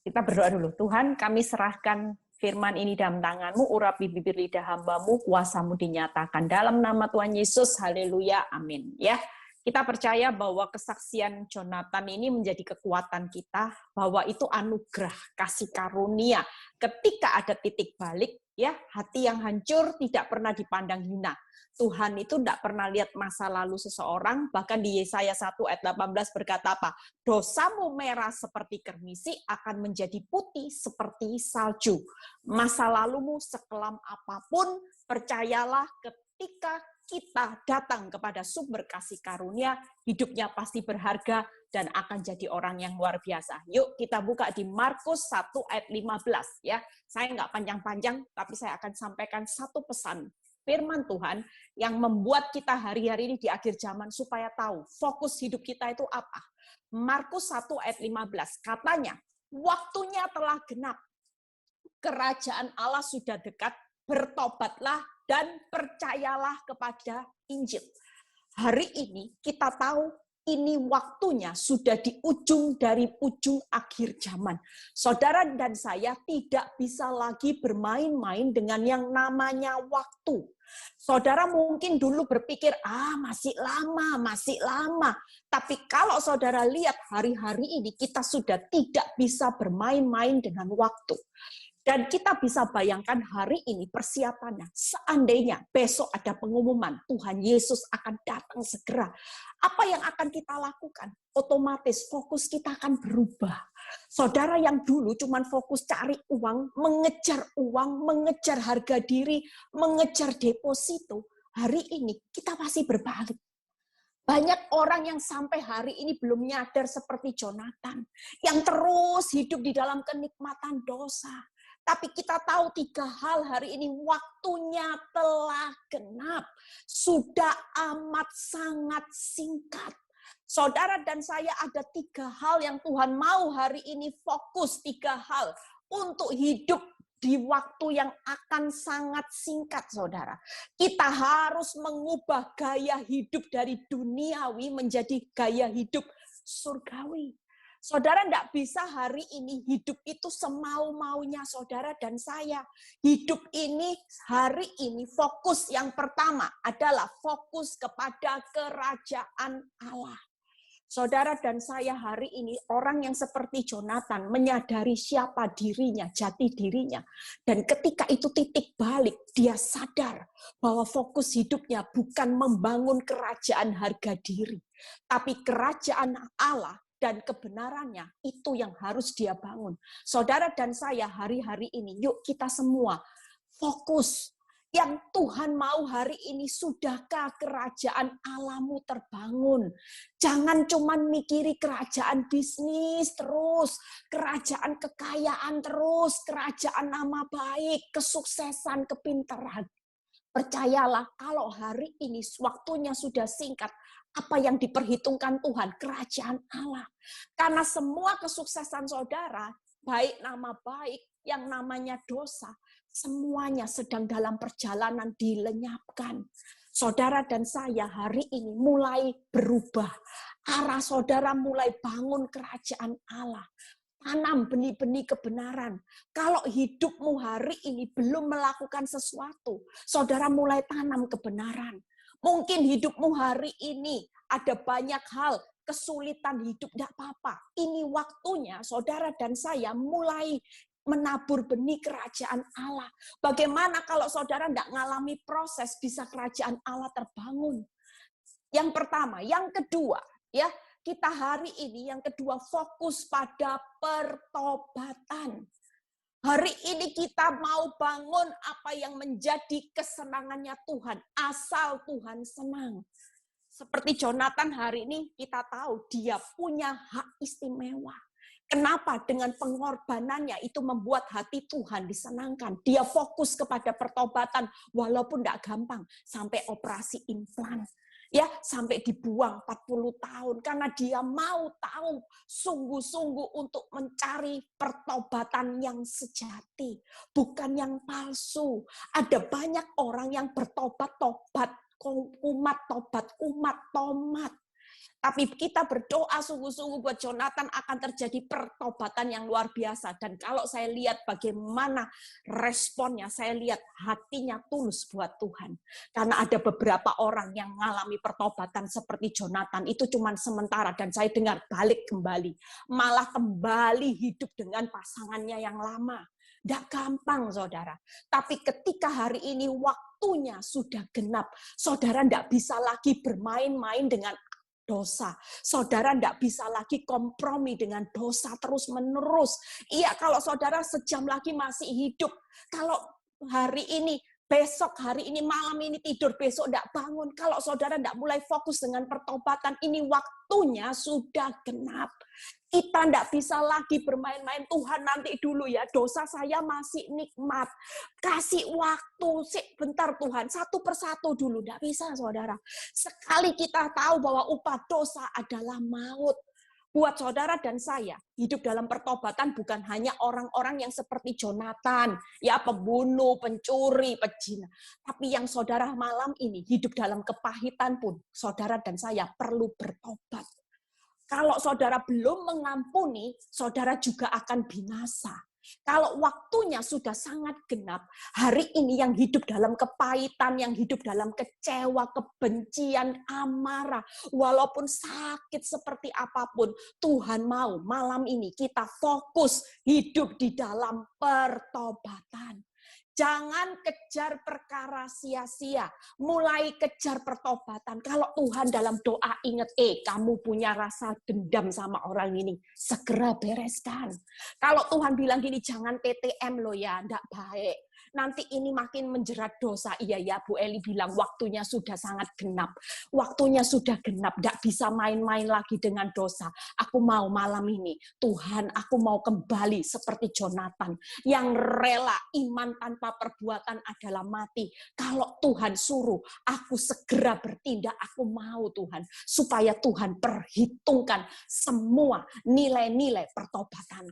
Kita berdoa dulu. Tuhan, kami serahkan Firman ini dalam tanganmu, urapi bibir lidah hambamu, kuasamu dinyatakan. Dalam nama Tuhan Yesus, haleluya, amin. Ya, kita percaya bahwa kesaksian Jonathan ini menjadi kekuatan kita, bahwa itu anugerah, kasih karunia. Ketika ada titik balik, ya, hati yang hancur tidak pernah dipandang hina. Tuhan itu tidak pernah lihat masa lalu seseorang, bahkan di Yesaya 1 ayat 18 berkata apa? Dosamu merah seperti kermisi akan menjadi putih seperti salju. Masa lalumu sekelam apapun, percayalah ketika kita datang kepada sumber kasih karunia, hidupnya pasti berharga dan akan jadi orang yang luar biasa. Yuk kita buka di Markus 1 ayat 15 ya. Saya nggak panjang-panjang, tapi saya akan sampaikan satu pesan firman Tuhan yang membuat kita hari-hari ini di akhir zaman supaya tahu fokus hidup kita itu apa. Markus 1 ayat 15 katanya, waktunya telah genap, kerajaan Allah sudah dekat, bertobatlah dan percayalah kepada Injil. Hari ini kita tahu ini waktunya sudah di ujung dari ujung akhir zaman. Saudara dan saya tidak bisa lagi bermain-main dengan yang namanya waktu. Saudara mungkin dulu berpikir, masih lama. Tapi kalau saudara lihat hari-hari ini, kita sudah tidak bisa bermain-main dengan waktu. Dan kita bisa bayangkan hari ini persiapannya. Seandainya besok ada pengumuman, Tuhan Yesus akan datang segera. Apa yang akan kita lakukan? Otomatis fokus kita akan berubah. Saudara yang dulu cuma fokus cari uang, mengejar harga diri, mengejar deposito. Hari ini kita pasti berbalik. Banyak orang yang sampai hari ini belum nyadar seperti Jonathan. Yang terus hidup di dalam kenikmatan dosa. Tapi kita tahu 3 hal hari ini, waktunya telah genap. Sudah amat sangat singkat. Saudara dan saya ada 3 hal yang Tuhan mau hari ini fokus, 3 hal untuk hidup di waktu yang akan sangat singkat, saudara. Kita harus mengubah gaya hidup dari duniawi menjadi gaya hidup surgawi. Saudara tidak bisa hari ini hidup itu semau-maunya saudara dan saya. Hidup ini hari ini fokus yang pertama adalah fokus kepada kerajaan Allah. Saudara dan saya hari ini orang yang seperti Jonathan menyadari siapa dirinya, jati dirinya. Dan ketika itu titik balik, dia sadar bahwa fokus hidupnya bukan membangun kerajaan harga diri. Tapi kerajaan Allah dan kebenarannya itu yang harus dia bangun. Saudara dan saya hari-hari ini, yuk kita semua fokus. Yang Tuhan mau hari ini, sudahkah kerajaan Allahmu terbangun? Jangan cuma mikiri kerajaan bisnis terus, kerajaan kekayaan terus, kerajaan nama baik, kesuksesan, kepintaran. Percayalah kalau hari ini waktunya sudah singkat, apa yang diperhitungkan Tuhan? Kerajaan Allah. Karena semua kesuksesan saudara, baik nama baik, yang namanya dosa, semuanya sedang dalam perjalanan dilenyapkan. Saudara dan saya hari ini mulai berubah. Arah saudara mulai bangun kerajaan Allah. Tanam benih-benih kebenaran. Kalau hidupmu hari ini belum melakukan sesuatu, saudara mulai tanam kebenaran. Mungkin hidupmu hari ini ada banyak hal, kesulitan hidup, tidak apa-apa. Ini waktunya saudara dan saya mulai menabur benih kerajaan Allah. Bagaimana kalau saudara tidak mengalami proses bisa kerajaan Allah terbangun? Yang pertama. Yang kedua, ya kita hari ini yang kedua fokus pada pertobatan. Hari ini kita mau bangun apa yang menjadi kesenangannya Tuhan, asal Tuhan senang. Seperti Jonathan hari ini kita tahu dia punya hak istimewa. Kenapa? Dengan pengorbanannya itu membuat hati Tuhan disenangkan. Dia fokus kepada pertobatan walaupun tidak gampang. Sampai operasi implan. Ya, sampai dibuang 40 tahun. Karena dia mau tahu sungguh-sungguh untuk mencari pertobatan yang sejati. Bukan yang palsu. Ada banyak orang yang bertobat-tobat. Umat tobat, umat tomat. Tapi kita berdoa sungguh-sungguh buat Jonathan, akan terjadi pertobatan yang luar biasa. Dan kalau saya lihat bagaimana responnya, saya lihat hatinya tulus buat Tuhan. Karena ada beberapa orang yang mengalami pertobatan seperti Jonathan, itu cuma sementara. Dan saya dengar balik kembali. Malah kembali hidup dengan pasangannya yang lama. Tidak gampang, saudara. Tapi ketika hari ini waktunya sudah genap, saudara tidak bisa lagi bermain-main dengan dosa. Saudara tidak bisa lagi kompromi dengan dosa terus-menerus. Iya, kalau saudara sejam lagi masih hidup. Kalau hari ini, besok, hari ini, malam ini tidur, besok tidak bangun. Kalau saudara tidak mulai fokus dengan pertobatan, ini waktunya sudah genap. Kita tidak bisa lagi bermain-main, Tuhan nanti dulu ya, dosa saya masih nikmat. Kasih waktu, bentar Tuhan, satu persatu dulu. Tidak bisa, saudara. Sekali kita tahu bahwa upah dosa adalah maut. Buat saudara dan saya, hidup dalam pertobatan bukan hanya orang-orang yang seperti Jonathan, ya pembunuh, pencuri, pezina. Tapi yang saudara malam ini, hidup dalam kepahitan pun, saudara dan saya perlu bertobat. Kalau saudara belum mengampuni, saudara juga akan binasa. Kalau waktunya sudah sangat genap, hari ini yang hidup dalam kepahitan, yang hidup dalam kecewa, kebencian, amarah, walaupun sakit seperti apapun, Tuhan mau malam ini kita fokus hidup di dalam pertobatan. Jangan kejar perkara sia-sia, mulai kejar pertobatan. Kalau Tuhan dalam doa ingat, kamu punya rasa dendam sama orang ini, segera bereskan. Kalau Tuhan bilang gini, jangan TTM loh ya, enggak baik. Nanti ini makin menjerat dosa. Iya ya, Bu Eli bilang waktunya sudah sangat genap. Waktunya sudah genap, enggak bisa main-main lagi dengan dosa. Aku mau malam ini, Tuhan, aku mau kembali seperti Jonathan, yang rela iman tanpa perbuatan adalah mati. Kalau Tuhan suruh, aku segera bertindak, aku mau Tuhan. Supaya Tuhan perhitungkan semua nilai-nilai pertobatan.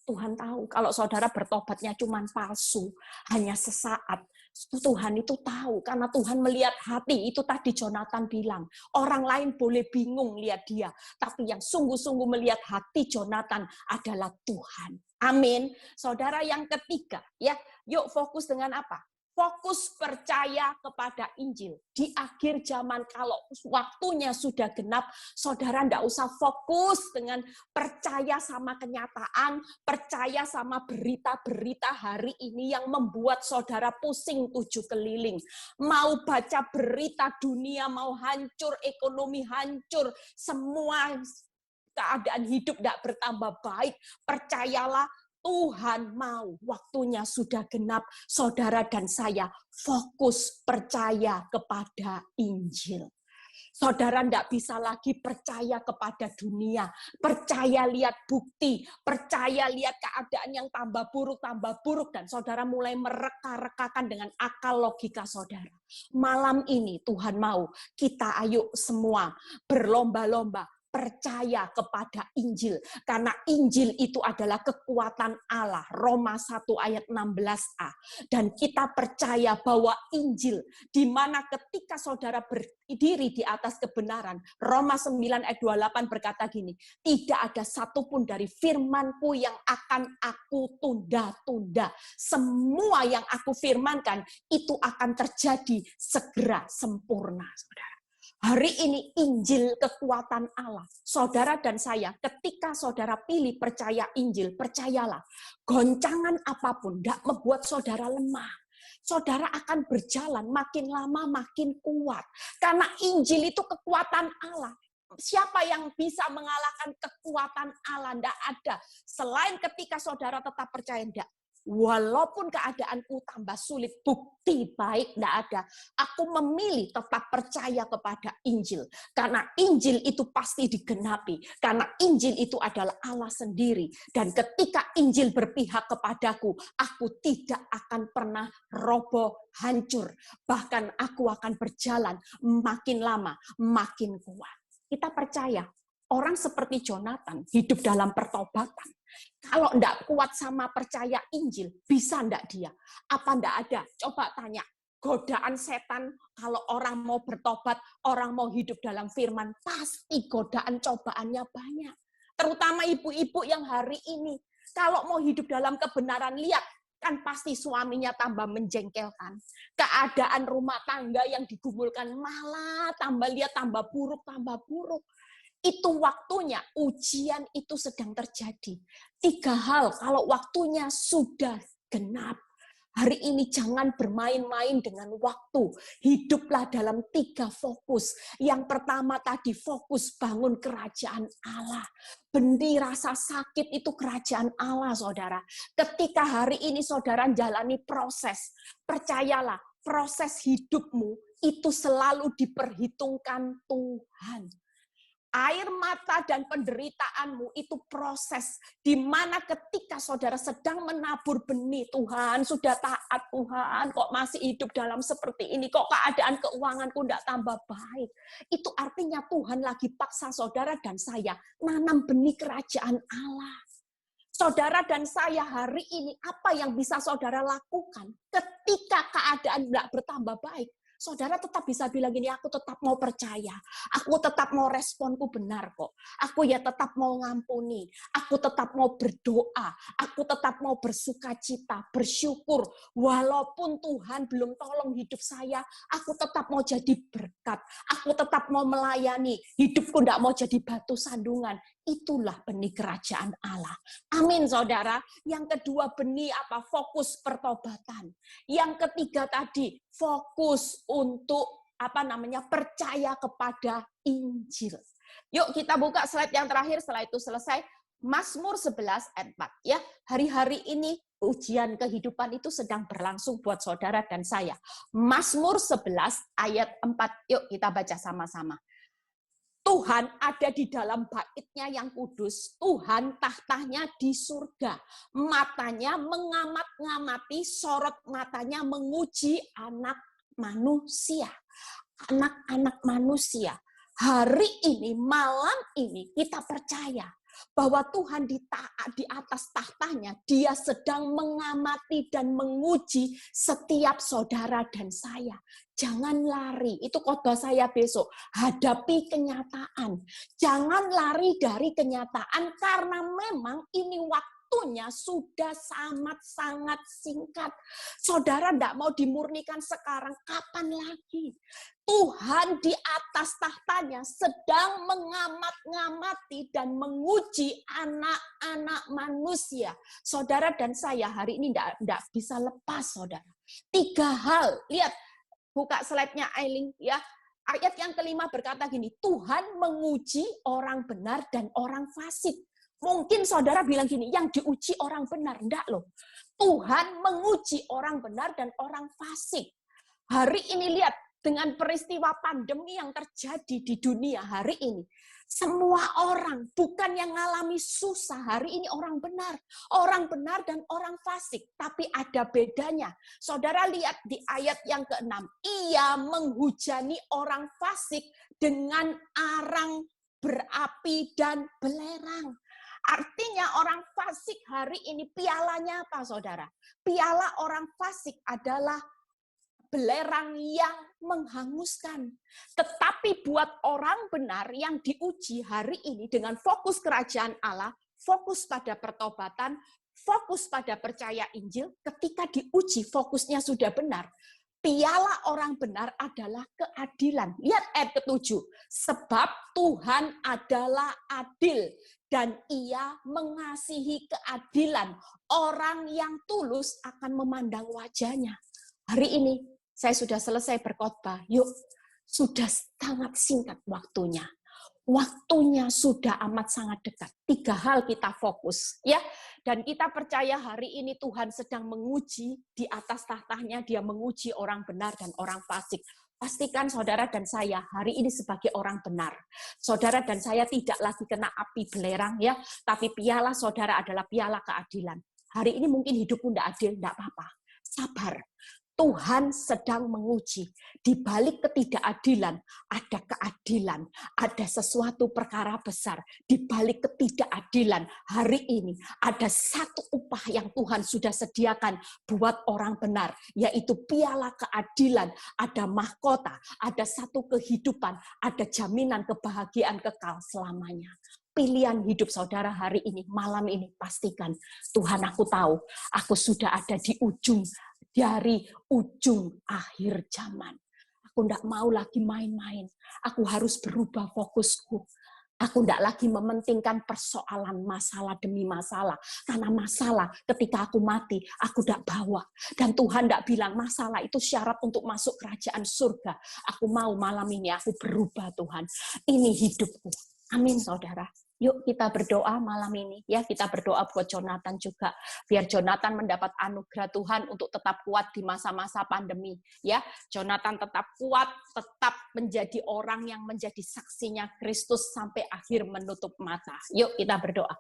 Tuhan tahu kalau saudara bertobatnya cuma palsu, hanya sesaat. Tuhan itu tahu, karena Tuhan melihat hati. Itu tadi Jonathan bilang, orang lain boleh bingung lihat dia, tapi yang sungguh-sungguh melihat hati Jonathan adalah Tuhan. Amin. Saudara yang ketiga, ya, yuk fokus dengan apa? Fokus percaya kepada Injil. Di akhir zaman kalau waktunya sudah genap, saudara tidak usah fokus dengan percaya sama kenyataan, percaya sama berita-berita hari ini yang membuat saudara pusing 7 keliling. Mau baca berita dunia, mau hancur, ekonomi hancur, semua keadaan hidup tidak bertambah baik. Percayalah, Tuhan mau, waktunya sudah genap, saudara dan saya fokus percaya kepada Injil. Saudara tidak bisa lagi percaya kepada dunia, percaya lihat bukti, percaya lihat keadaan yang tambah buruk, dan saudara mulai mereka-rekakan dengan akal logika saudara. Malam ini Tuhan mau kita ayo semua berlomba-lomba percaya kepada Injil, karena Injil itu adalah kekuatan Allah. Roma 1 ayat 16a. Dan kita percaya bahwa Injil, di mana ketika saudara berdiri di atas kebenaran, Roma 9 ayat 28 berkata gini, tidak ada satupun dari firmanku yang akan aku tunda-tunda. Semua yang aku firmankan itu akan terjadi segera sempurna, saudara. Hari ini Injil kekuatan Allah. Saudara dan saya, ketika saudara pilih percaya Injil, percayalah, goncangan apapun tidak membuat saudara lemah. Saudara akan berjalan makin lama makin kuat. Karena Injil itu kekuatan Allah. Siapa yang bisa mengalahkan kekuatan Allah? Tidak ada. Selain ketika saudara tetap percaya, tidak. Walaupun keadaanku tambah sulit, bukti baik tidak ada. Aku memilih tetap percaya kepada Injil. Karena Injil itu pasti digenapi. Karena Injil itu adalah Allah sendiri. Dan ketika Injil berpihak kepadaku, aku tidak akan pernah roboh, hancur. Bahkan aku akan berjalan makin lama, makin kuat. Kita percaya. Orang seperti Jonathan hidup dalam pertobatan. Kalau enggak kuat sama percaya Injil, bisa enggak dia? Apa enggak ada? Coba tanya. godaan setan kalau orang mau bertobat, orang mau hidup dalam firman, pasti godaan cobaannya banyak. Terutama ibu-ibu yang hari ini, kalau mau hidup dalam kebenaran, lihat, kan pasti suaminya tambah menjengkelkan. Keadaan rumah tangga yang digumulkan malah tambah lihat tambah buruk, tambah buruk. Itu waktunya, ujian itu sedang terjadi. 3 hal, kalau waktunya sudah genap. Hari ini jangan bermain-main dengan waktu. Hiduplah dalam 3 fokus. Yang pertama tadi fokus bangun kerajaan Allah. Benih rasa sakit itu kerajaan Allah, saudara. Ketika hari ini saudara jalani proses, percayalah, proses hidupmu itu selalu diperhitungkan Tuhan. Air mata dan penderitaanmu itu proses di mana ketika saudara sedang menabur benih, Tuhan sudah taat, Tuhan kok masih hidup dalam seperti ini, kok keadaan keuanganku tidak tambah baik. Itu artinya Tuhan lagi paksa saudara dan saya nanam benih kerajaan Allah. Saudara dan saya hari ini apa yang bisa saudara lakukan ketika keadaan tidak bertambah baik? Saudara tetap bisa bilang gini, aku tetap mau percaya, aku tetap mau responku benar kok, aku ya tetap mau ngampuni, aku tetap mau berdoa, aku tetap mau bersukacita, bersyukur, walaupun Tuhan belum tolong hidup saya, aku tetap mau jadi berkat, aku tetap mau melayani, hidupku tidak mau jadi batu sandungan. Itulah benih kerajaan Allah. Amin, saudara. Yang kedua benih apa? Fokus pertobatan. Yang ketiga tadi fokus untuk percaya kepada Injil. Yuk kita buka slide yang terakhir, setelah itu selesai. Mazmur 11 ayat 4 ya. Hari-hari ini ujian kehidupan itu sedang berlangsung buat saudara dan saya. Mazmur 11 ayat 4. Yuk kita baca sama-sama. Tuhan ada di dalam bait-Nya yang kudus, Tuhan tahtanya di surga, matanya mengamat-ngamati, sorot matanya menguji anak manusia. Anak-anak manusia. Hari ini, malam ini kita percaya bahwa Tuhan di atas tahtanya, Dia sedang mengamati dan menguji setiap saudara dan saya. Jangan lari, itu khotbah saya besok. Hadapi kenyataan. Jangan lari dari kenyataan karena memang ini waktunya sudah sangat-sangat singkat. Saudara tidak mau dimurnikan sekarang, kapan lagi? Tuhan di atas tahtanya sedang mengamat-ngamati dan menguji anak-anak manusia. Saudara dan saya hari ini tidak bisa lepas, saudara. 3 hal, lihat. Buka slide-nya Aileen ya. Ayat yang kelima berkata gini, Tuhan menguji orang benar dan orang fasik. Mungkin saudara bilang gini, yang diuji orang benar. Enggak loh. Tuhan menguji orang benar dan orang fasik. Hari ini lihat, dengan peristiwa pandemi yang terjadi di dunia hari ini, semua orang bukan yang ngalami susah hari ini orang benar dan orang fasik, tapi ada bedanya. Saudara lihat di ayat yang ke-6, ia menghujani orang fasik dengan arang berapi dan belerang. Artinya orang fasik hari ini pialanya apa, saudara? Piala orang fasik adalah belerang yang menghanguskan. Tetapi buat orang benar yang diuji hari ini dengan fokus kerajaan Allah, fokus pada pertobatan, fokus pada percaya Injil, ketika diuji fokusnya sudah benar, piala orang benar adalah keadilan. Lihat ayat ke-7. Sebab Tuhan adalah adil dan Ia mengasihi keadilan. Orang yang tulus akan memandang wajahnya. Hari ini saya sudah selesai berkhotbah. Yuk, sudah sangat singkat waktunya. Waktunya sudah amat sangat dekat. 3 hal kita fokus, ya. Dan kita percaya hari ini Tuhan sedang menguji di atas tahtanya, Dia menguji orang benar dan orang fasik. Pastikan saudara dan saya hari ini sebagai orang benar. Saudara dan saya tidak lagi kena api belerang, ya, tapi piala saudara adalah piala keadilan. Hari ini mungkin hidupmu tidak adil, tidak apa-apa. Sabar. Tuhan sedang menguji. Di balik ketidakadilan, ada keadilan. Ada sesuatu perkara besar. Di balik ketidakadilan, hari ini ada satu upah yang Tuhan sudah sediakan buat orang benar. Yaitu piala keadilan. Ada mahkota, ada satu kehidupan, ada jaminan kebahagiaan kekal selamanya. Pilihan hidup saudara hari ini, malam ini, pastikan, Tuhan aku tahu, aku sudah ada di ujung, dari ujung akhir zaman. Aku tidak mau lagi main-main. Aku harus berubah fokusku. Aku tidak lagi mementingkan persoalan masalah demi masalah. Karena masalah ketika aku mati, aku tidak bawa. Dan Tuhan tidak bilang masalah itu syarat untuk masuk kerajaan surga. Aku mau malam ini aku berubah Tuhan. Ini hidupku. Amin saudara. Yuk kita berdoa malam ini. Ya, kita berdoa buat Jonathan juga. Biar Jonathan mendapat anugerah Tuhan untuk tetap kuat di masa-masa pandemi. Ya, Jonathan tetap kuat, tetap menjadi orang yang menjadi saksinya Kristus sampai akhir menutup mata. Yuk kita berdoa.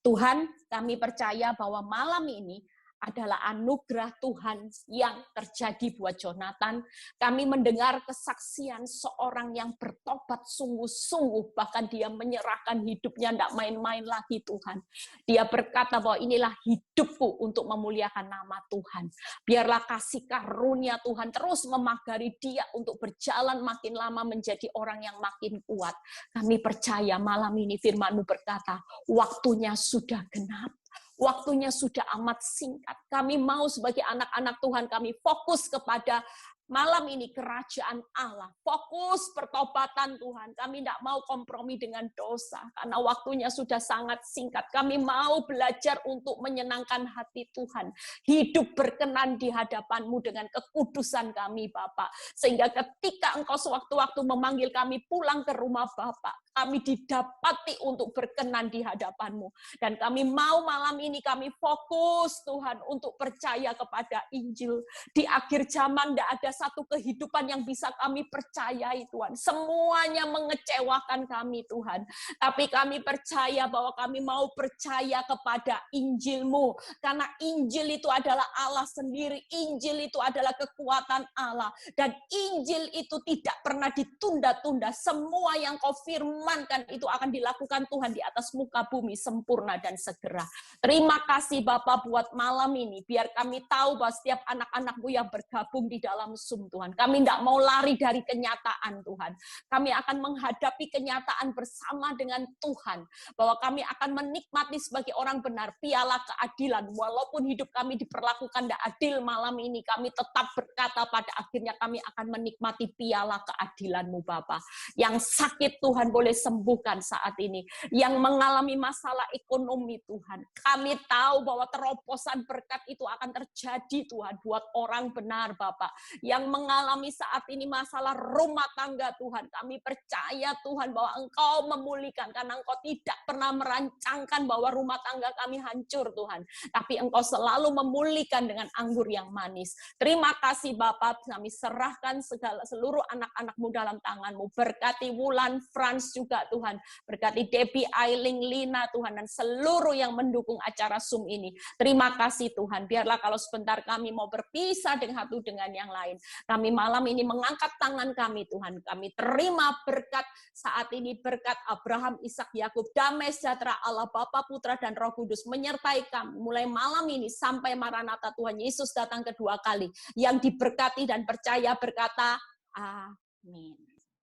Tuhan, kami percaya bahwa malam ini adalah anugerah Tuhan yang terjadi buat Jonathan. Kami mendengar kesaksian seorang yang bertobat sungguh-sungguh, bahkan dia menyerahkan hidupnya, tidak main-main lagi Tuhan. Dia berkata bahwa inilah hidupku untuk memuliakan nama Tuhan. Biarlah kasih karunia Tuhan terus memagari dia untuk berjalan makin lama menjadi orang yang makin kuat. Kami percaya malam ini firman-Mu berkata, waktunya sudah genap. Waktunya sudah amat singkat. Kami mau sebagai anak-anak Tuhan, kami fokus kepada malam ini kerajaan Allah. Fokus pertobatan Tuhan. Kami tidak mau kompromi dengan dosa. Karena waktunya sudah sangat singkat. Kami mau belajar untuk menyenangkan hati Tuhan. Hidup berkenan di hadapan-Mu dengan kekudusan kami Bapa. Sehingga ketika Engkau sewaktu-waktu memanggil kami pulang ke rumah Bapa, kami didapati untuk berkenan di hadapan-Mu. Dan kami mau malam ini kami fokus Tuhan untuk percaya kepada Injil. Di akhir zaman tidak ada satu kehidupan yang bisa kami percayai Tuhan. Semuanya mengecewakan kami Tuhan. Tapi kami percaya bahwa kami mau percaya kepada Injil-Mu. Karena Injil itu adalah Allah sendiri. Injil itu adalah kekuatan Allah. Dan Injil itu tidak pernah ditunda-tunda. Semua yang Kau firmankan itu akan dilakukan Tuhan di atas muka bumi sempurna dan segera. Terima kasih Bapak buat malam ini. Biar kami tahu bahwa setiap anak-anak-Mu yang bergabung di dalam Zoom Tuhan. Kami tidak mau lari dari kenyataan Tuhan. Kami akan menghadapi kenyataan bersama dengan Tuhan. Bahwa kami akan menikmati sebagai orang benar piala keadilan. Walaupun hidup kami diperlakukan tidak adil malam ini. Kami tetap berkata pada akhirnya kami akan menikmati piala keadilan-Mu Bapa. Yang sakit Tuhan boleh sembuhkan saat ini. Yang mengalami masalah ekonomi Tuhan. Kami tahu bahwa terobosan berkat itu akan terjadi Tuhan. Buat orang benar Bapak. Yang mengalami saat ini masalah rumah tangga Tuhan. Kami percaya Tuhan bahwa Engkau memulihkan. Karena Engkau tidak pernah merancangkan bahwa rumah tangga kami hancur Tuhan. Tapi Engkau selalu memulihkan dengan anggur yang manis. Terima kasih Bapak. Kami serahkan seluruh anak-anak-Mu dalam tangan-Mu. Berkati Wulan, Frans juga Tuhan. Berkati Debbie, Ailing, Lina Tuhan. Dan seluruh yang mendukung acara Zoom ini. Terima kasih Tuhan. Biarlah kalau sebentar kami mau berpisah dengan satu dengan yang lain. Kami malam ini mengangkat tangan kami Tuhan. Kami terima berkat saat ini. Berkat Abraham, Ishak, Yakub. Damai sejahtera Allah Bapa, Putra, dan Roh Kudus menyertai kami. Mulai malam ini sampai Maranatha Tuhan Yesus datang kedua kali. Yang diberkati dan percaya berkata, amin.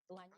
Tuhan.